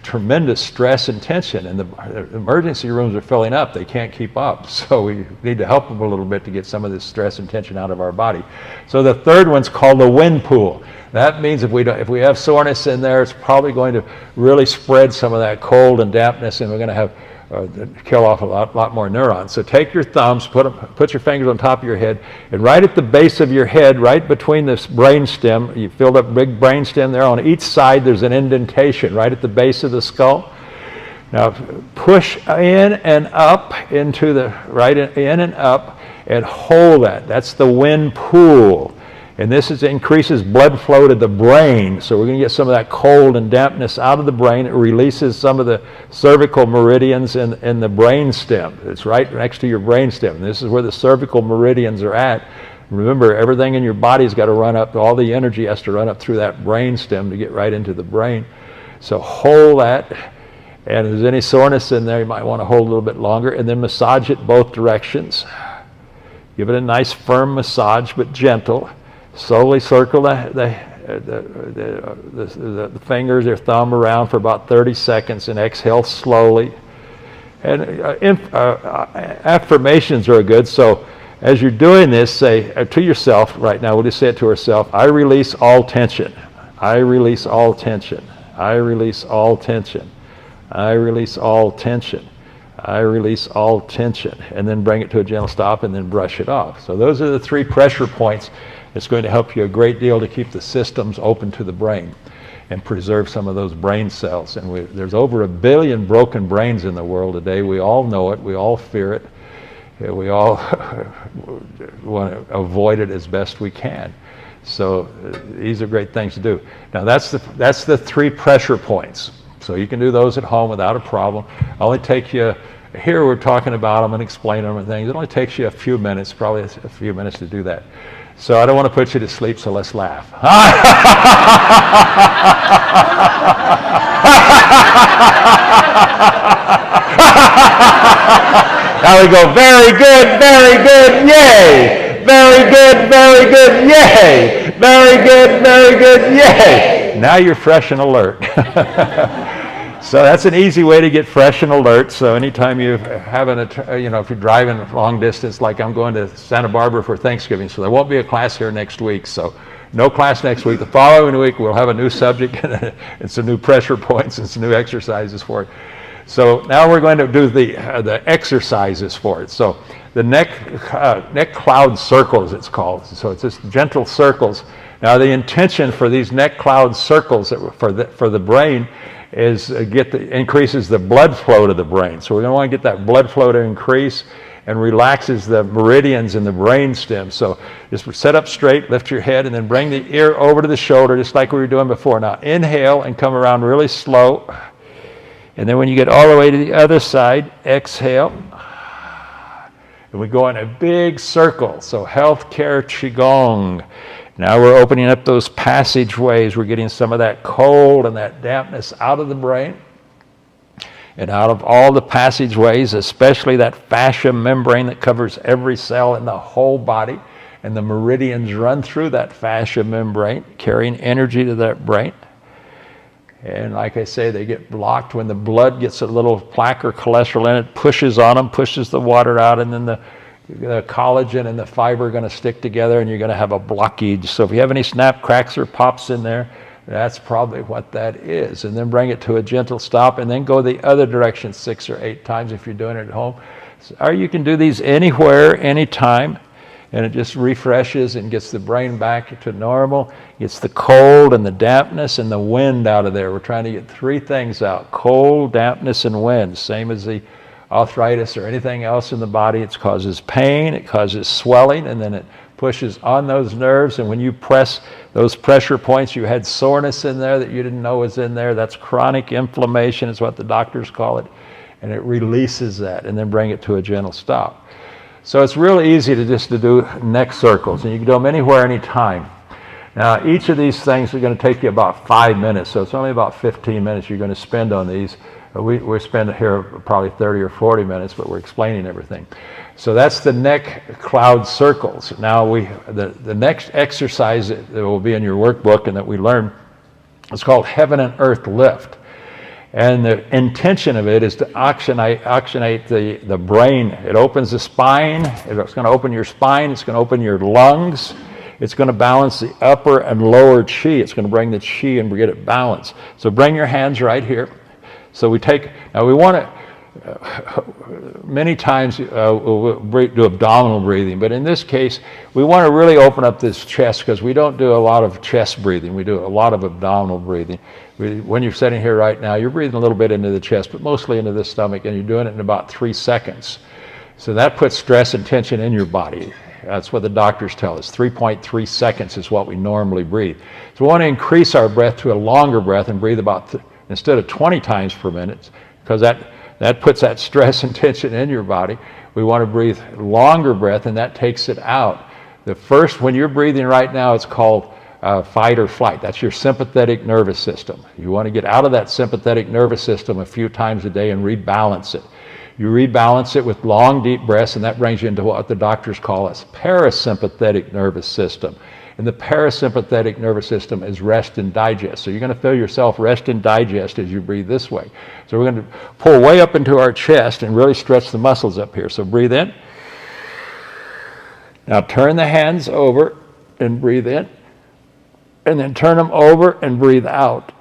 tremendous stress and tension, and the emergency rooms are filling up. They can't keep up, so we need to help them a little bit to get some of this stress and tension out of our body. So the third one's called the wind pool. That means if we have soreness in there, it's probably going to really spread some of that cold and dampness, and we're going to have kill off a lot more neurons. So take your thumbs, put your fingers on top of your head, and right at the base of your head, right between this brain stem, you filled up big brain stem there. On each side, there's an indentation right at the base of the skull. Now push in and up into the in and up, and hold that. That's the wind pool. And this increases blood flow to the brain. So we're going to get some of that cold and dampness out of the brain. It releases some of the cervical meridians in the brain stem. It's right next to your brain stem. This is where the cervical meridians are at. Remember, everything in your body's got to run up, all the energy has to run up through that brain stem to get right into the brain. So hold that. And if there's any soreness in there, you might want to hold a little bit longer, and then massage it both directions. Give it a nice firm massage, but gentle. Slowly circle the fingers or thumb around for about 30 seconds and exhale slowly. And affirmations are good. So as you're doing this, say to yourself right now, we'll just say it to ourselves, I release all tension. I release all tension. I release all tension. I release all tension. I release all tension. And then bring it to a gentle stop and then brush it off. So those are the 3 pressure points. It's going to help you a great deal to keep the systems open to the brain and preserve some of those brain cells. And there's over 1 billion broken brains in the world today. We all know it. We all fear it. We all want to avoid it as best we can. So these are great things to do. Now that's the 3 pressure points. So you can do those at home without a problem. Only take you, here we're talking about them and explaining them and things. It only takes you a few minutes, probably a few minutes to do that. So I don't want to put you to sleep, so let's laugh. Now we go, very good, yay! Very good, yay! Very good, yay! Now you're fresh and alert. So that's an easy way to get fresh and alert. So anytime you have if you're driving long distance, like I'm going to Santa Barbara for Thanksgiving, so there won't be a class here next week. So no class next week. The following week we'll have a new subject and some new pressure points and some new exercises for it. So now we're going to do the exercises for it. So the neck cloud circles, it's called. So it's just gentle circles. Now the intention for these neck cloud circles for the brain is increases the blood flow to the brain. So we're going to want to get that blood flow to increase and relaxes the meridians in the brain stem. So just sit up straight, lift your head, and then bring the ear over to the shoulder just like we were doing before. Now inhale and come around really slow. And then when you get all the way to the other side, exhale. And we go in a big circle. So healthcare Qigong. Now we're opening up those passageways. We're getting some of that cold and that dampness out of the brain and out of all the passageways, especially that fascia membrane that covers every cell in the whole body. And the meridians run through that fascia membrane, carrying energy to that brain. And like I say, they get blocked when the blood gets a little plaque or cholesterol in it, pushes on them, pushes the water out, and then the collagen and the fiber are going to stick together and you're going to have a blockage. So if you have any snap, cracks, or pops in there, that's probably what that is. And then bring it to a gentle stop and then go the other direction 6 or 8 times if you're doing it at home. Or you can do these anywhere, anytime, and it just refreshes and gets the brain back to normal, gets the cold and the dampness and the wind out of there. We're trying to get 3 things out: cold, dampness, and wind. Same as the arthritis or anything else in the body. It causes pain, it causes swelling, and then it pushes on those nerves. And when you press those pressure points, you had soreness in there that you didn't know was in there. That's chronic inflammation is what the doctors call it. And it releases that and then bring it to a gentle stop. So it's really easy to do neck circles, and you can do them anywhere, anytime. Now each of these things are going to take you about 5 minutes, so it's only about 15 minutes you're going to spend on these. We spend here probably 30 or 40 minutes, but we're explaining everything. So that's the neck cloud circles. Now the next exercise that will be in your workbook and that we learn is called Heaven and Earth Lift. And the intention of it is to oxygenate the brain. It opens the spine. It's going to open your spine. It's going to open your lungs. It's going to balance the upper and lower chi. It's going to bring the chi and get it balanced. So bring your hands right here. So we want to many times we'll do abdominal breathing, but in this case, we want to really open up this chest because we don't do a lot of chest breathing. We do a lot of abdominal breathing. When you're sitting here right now, you're breathing a little bit into the chest, but mostly into the stomach, and you're doing it in about 3 seconds. So that puts stress and tension in your body. That's what the doctors tell us. 3.3 seconds is what we normally breathe. So we want to increase our breath to a longer breath and breathe about, instead of 20 times per minute, because that puts that stress and tension in your body. We want to breathe longer breath, and that takes it out. The first, when you're breathing right now, it's called fight or flight. That's your sympathetic nervous system. You want to get out of that sympathetic nervous system a few times a day and rebalance it. You rebalance it with long, deep breaths, and that brings you into what the doctors call a parasympathetic nervous system. And the parasympathetic nervous system is rest and digest. So you're going to feel yourself rest and digest as you breathe this way. So we're going to pull way up into our chest and really stretch the muscles up here. So breathe in. Now turn the hands over and breathe in. And then turn them over and breathe out.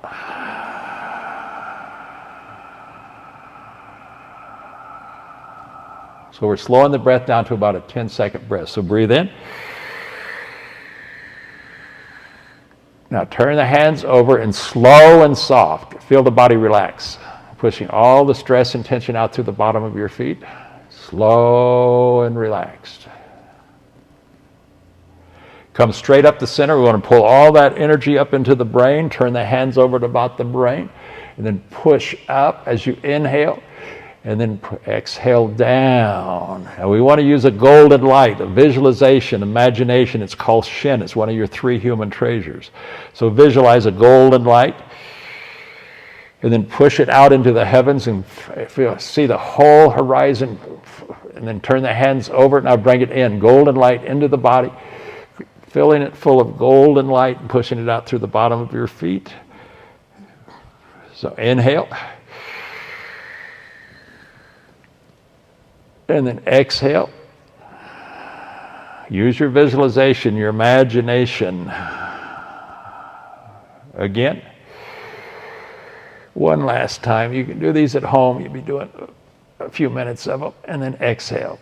So we're slowing the breath down to about a 10-second breath. So breathe in. Now turn the hands over and slow and soft. Feel the body relax. Pushing all the stress and tension out through the bottom of your feet. Slow and relaxed. Come straight up the center. We want to pull all that energy up into the brain. Turn the hands over to about the brain. And then push up as you inhale. And then exhale down. And we want to use a golden light, a visualization, imagination. It's called Shen. It's one of your 3 human treasures. So visualize a golden light. And then push it out into the heavens and see the whole horizon. And then turn the hands over. Now bring it in. Golden light into the body. Filling it full of golden light and pushing it out through the bottom of your feet. So inhale. And then exhale. Use your visualization, your imagination. Again. One last time. You can do these at home. You'll be doing a few minutes of them. And then exhale.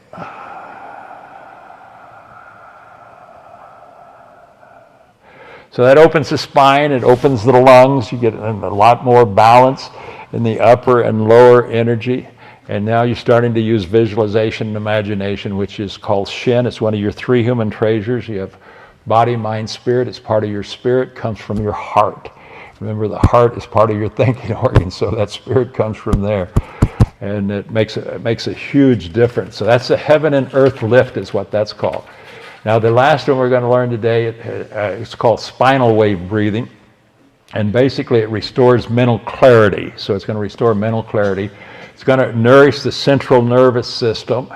So that opens the spine. It opens the lungs. You get a lot more balance in the upper and lower energy. And now you're starting to use visualization and imagination, which is called Shen. It's one of your 3 human treasures. You have body, mind, spirit. It's part of your spirit. Comes from your heart. Remember, the heart is part of your thinking organ, so that spirit comes from there. And it makes a huge difference. So that's the heaven and earth lift is what that's called. Now the last one we're going to learn today, it's called spinal wave breathing. And basically it restores mental clarity. So it's going to restore mental clarity. It's going to nourish the central nervous system,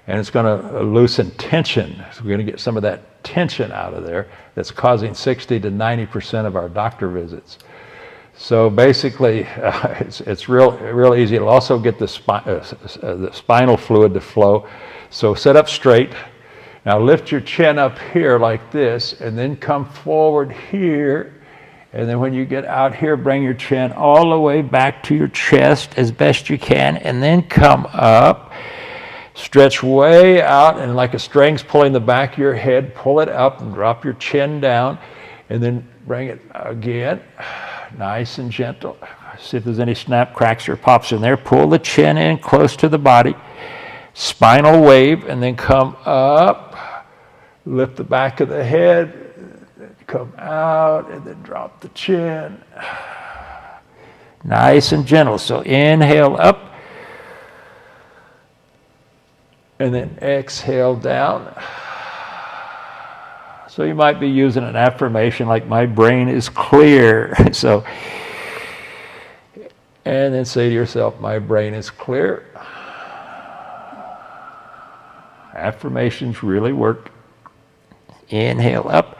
and it's going to loosen tension. So we're going to get some of that tension out of there that's causing 60 to 90% of our doctor visits. So basically, it's real easy. It'll also get the spinal fluid to flow. So sit up straight. Now lift your chin up here like this, and then come forward here. And then when you get out here, bring your chin all the way back to your chest as best you can, and then come up. Stretch way out, and like a string's pulling the back of your head, pull it up and drop your chin down, and then bring it again, nice and gentle. See if there's any snap, cracks, or pops in there. Pull the chin in close to the body. Spinal wave, and then come up. Lift the back of the head. Come out and then drop the chin. Nice and gentle. So inhale up and then exhale down. So you might be using an affirmation like my brain is clear. So, and then say to yourself, my brain is clear. Affirmations really work. Inhale up.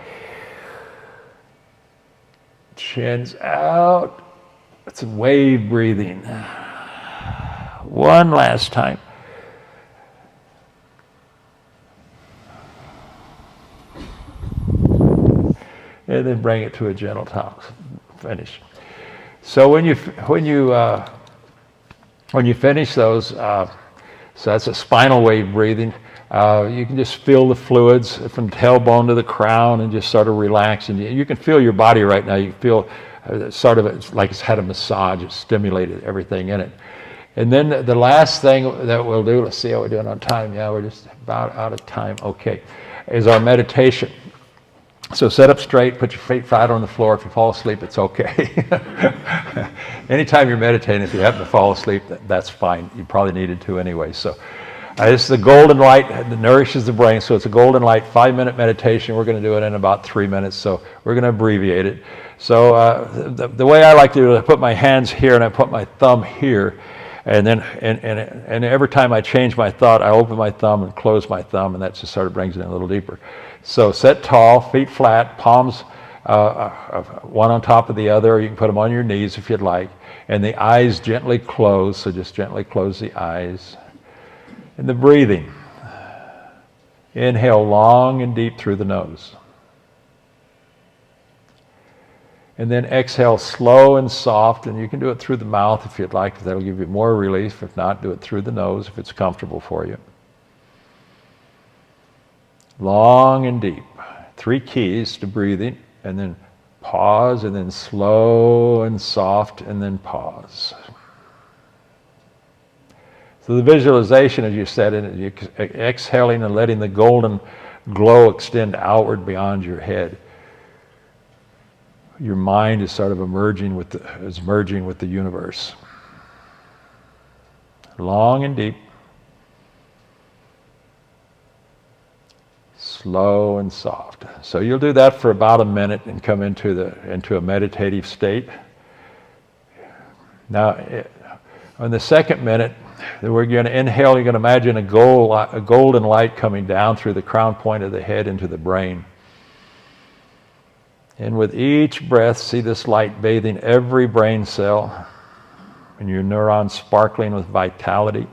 Chin's out. It's wave breathing. One last time. And then bring it to a gentle toss. Finish. So when you When you finish those, so that's a spinal wave breathing, you can just feel the fluids from the tailbone to the crown and just sort of relax. And you can feel your body right now. You feel sort of it's like it's had a massage. It's stimulated everything in it. And then the last thing that we'll do, let's see how we're doing on time. Yeah, we're just about out of time. Okay, is our meditation. So sit up straight, put your feet flat on the floor. If you fall asleep, it's okay. Anytime you're meditating, if you happen to fall asleep, that's fine. You probably needed to anyway. So this is the golden light that nourishes the brain. So it's a golden light, 5-minute meditation. We're going to do it in about 3 minutes. So we're going to abbreviate it. So the way I like to do it, I put my hands here and I put my thumb here. And then, and every time I change my thought, I open my thumb and close my thumb, and that just sort of brings it in a little deeper. So sit tall, feet flat, palms one on top of the other, or you can put them on your knees if you'd like. And the eyes gently close, so just gently close the eyes. And the breathing. Inhale long and deep through the nose. And then exhale slow and soft, and you can do it through the mouth if you'd like. That'll give you more relief. If not, do it through the nose if it's comfortable for you. Long and deep. 3 keys to breathing, and then pause, and then slow and soft, and then pause. So the visualization, as you said, you're exhaling and letting the golden glow extend outward beyond your head. Your mind is sort of merging with the universe. Long and deep. Slow and soft. So you'll do that for about a minute and come into a meditative state. Now, on the second minute, we're going to inhale. You're going to imagine a golden light coming down through the crown point of the head into the brain. And with each breath, see this light bathing every brain cell and your neurons sparkling with vitality,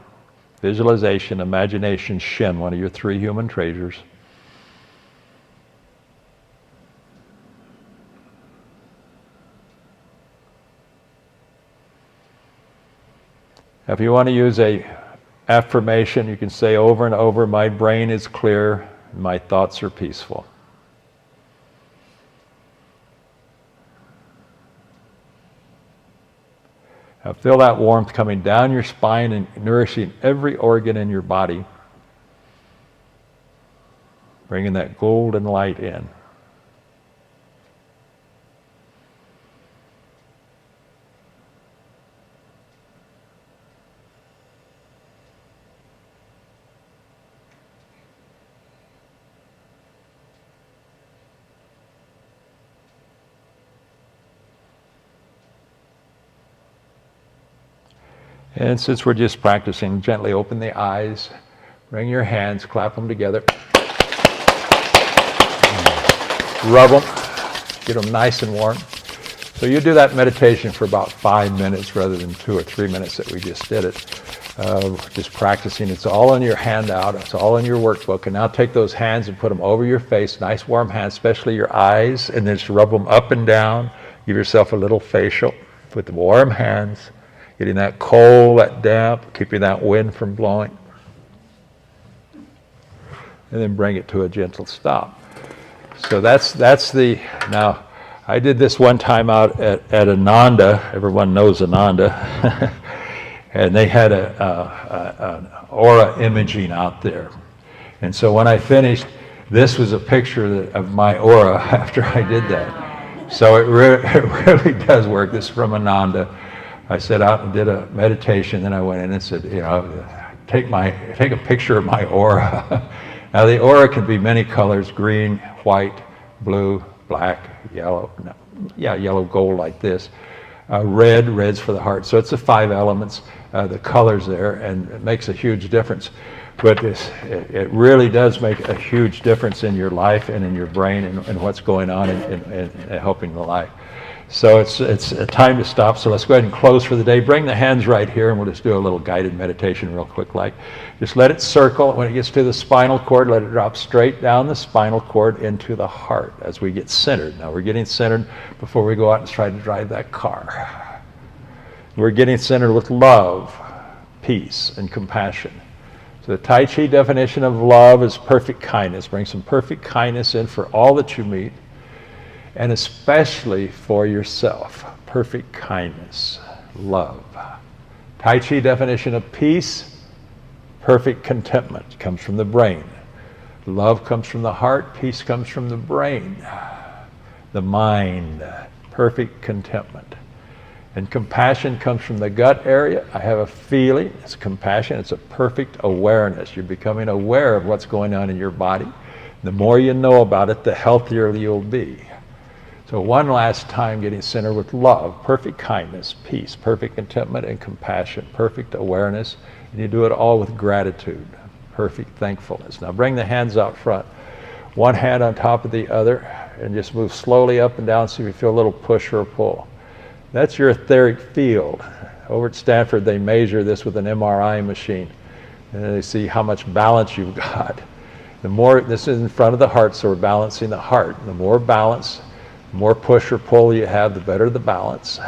visualization, imagination, Shin, one of your 3 human treasures. If you want to use a affirmation, you can say over and over, my brain is clear, my thoughts are peaceful. Now feel that warmth coming down your spine and nourishing every organ in your body, bringing that golden light in. And since we're just practicing, gently open the eyes, bring your hands, clap them together, rub them, get them nice and warm. So you do that meditation for about 5 minutes rather than 2 or 3 minutes that we just did it. Just practicing. It's all in your handout. It's all in your workbook. And now take those hands and put them over your face, nice warm hands, especially your eyes, and then just rub them up and down. Give yourself a little facial with the warm hands. Getting that cold, that damp, keeping that wind from blowing. And then bring it to a gentle stop. So that's now I did this one time out at Ananda. Everyone knows Ananda. And they had an aura imaging out there. And so when I finished, this was a picture of my aura after I did that. So it really does work. This is from Ananda. I sat out and did a meditation, then I went in and said, take a picture of my aura. Now the aura can be many colors, green, white, blue, black, yellow, yellow gold like this. Red's for the heart. So it's the 5 elements, the colors there, and it makes a huge difference. But it really does make a huge difference in your life and in your brain and what's going on in helping the life. So it's a time to stop. So let's go ahead and close for the day. Bring the hands right here, and we'll just do a little guided meditation real quick. Just let it circle. When it gets to the spinal cord, let it drop straight down the spinal cord into the heart as we get centered. Now we're getting centered before we go out and try to drive that car. We're getting centered with love, peace, and compassion. So the Tai Chi definition of love is perfect kindness. Bring some perfect kindness in for all that you meet, and especially for yourself. Perfect kindness, love. Tai Chi definition of peace, perfect contentment, comes from the brain. Love comes from the heart, peace comes from the brain, the mind, perfect contentment. And compassion comes from the gut area. I have a feeling, it's compassion, it's a perfect awareness. You're becoming aware of what's going on in your body. The more you know about it, the healthier you'll be. So one last time, getting centered with love, perfect kindness, peace, perfect contentment, and compassion, perfect awareness. And you do it all with gratitude, perfect thankfulness. Now bring the hands out front, one hand on top of the other, and just move slowly up and down so you feel a little push or a pull. That's your etheric field. Over at Stanford, they measure this with an MRI machine, and they see how much balance you've got. The more, this is in front of the heart, so we're balancing the heart. The more balance, the more push or pull you have, the better the balance.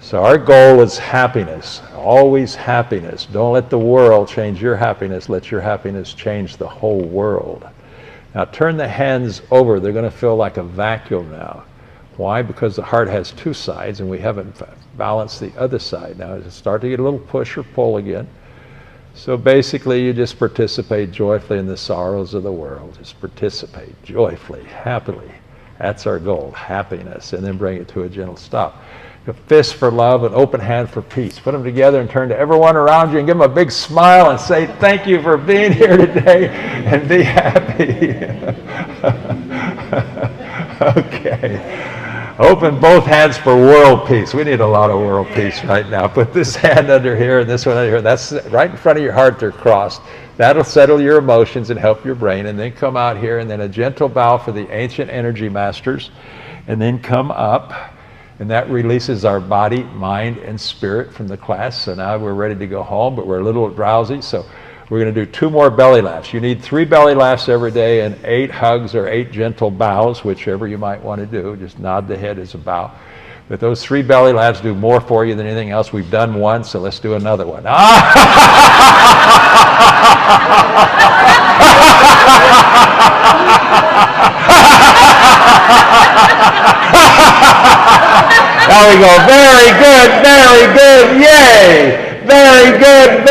So our goal is happiness, always happiness. Don't let the world change your happiness. Let your happiness change the whole world. Now turn the hands over. They're going to feel like a vacuum now. Why? Because the heart has two sides, and we haven't balanced the other side. Now it's start to get a little push or pull again. So basically you just participate joyfully in the sorrows of the world. Just participate joyfully, happily. That's our goal, happiness, and then bring it to a gentle stop. A fist for love, an open hand for peace. Put them together and turn to everyone around you and give them a big smile and say, thank you for being here today, and be happy. Okay. Open both hands for world peace. We need a lot of world peace right now. Put this hand under here and this one under here. That's right in front of your heart, they're crossed. That'll settle your emotions and help your brain. And then come out here, and then a gentle bow for the ancient energy masters. And then come up, and that releases our body, mind, and spirit from the class. So now we're ready to go home, but we're a little drowsy. So we're going to do 2 more belly laughs. You need 3 belly laughs every day and 8 hugs or 8 gentle bows, whichever you might want to do. Just nod the head as a bow. But those 3 belly laughs do more for you than anything else. We've done one, so let's do another one. There we go. Very good, very good. Yay! Very good,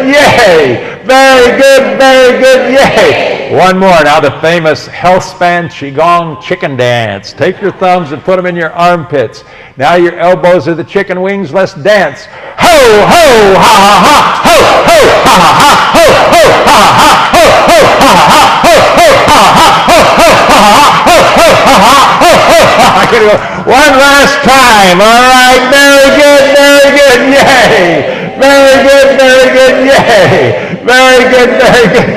yay! Very good, yay! One more. Now the famous HealthSpan Qigong chicken dance. Take your thumbs and put them in your armpits. Now your elbows are the chicken wings. Let's dance. Ho, ho, ha, ha, ha, ho, ho, ha, ha, ha, ho, ho, ha, ha, ho, ho, ha, ha, ho, ho, ha, ha, ho, ho, ha, ha, ho, ho, ha, ha, ho, ho, ha, ha. One last time. All right. Very good, yay! Very good, yay! Very good,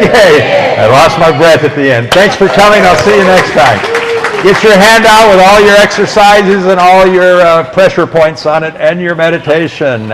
yay! I lost my breath at the end. Thanks for coming. I'll see you next time. Get your hand out with all your exercises and all your pressure points on it and your meditation.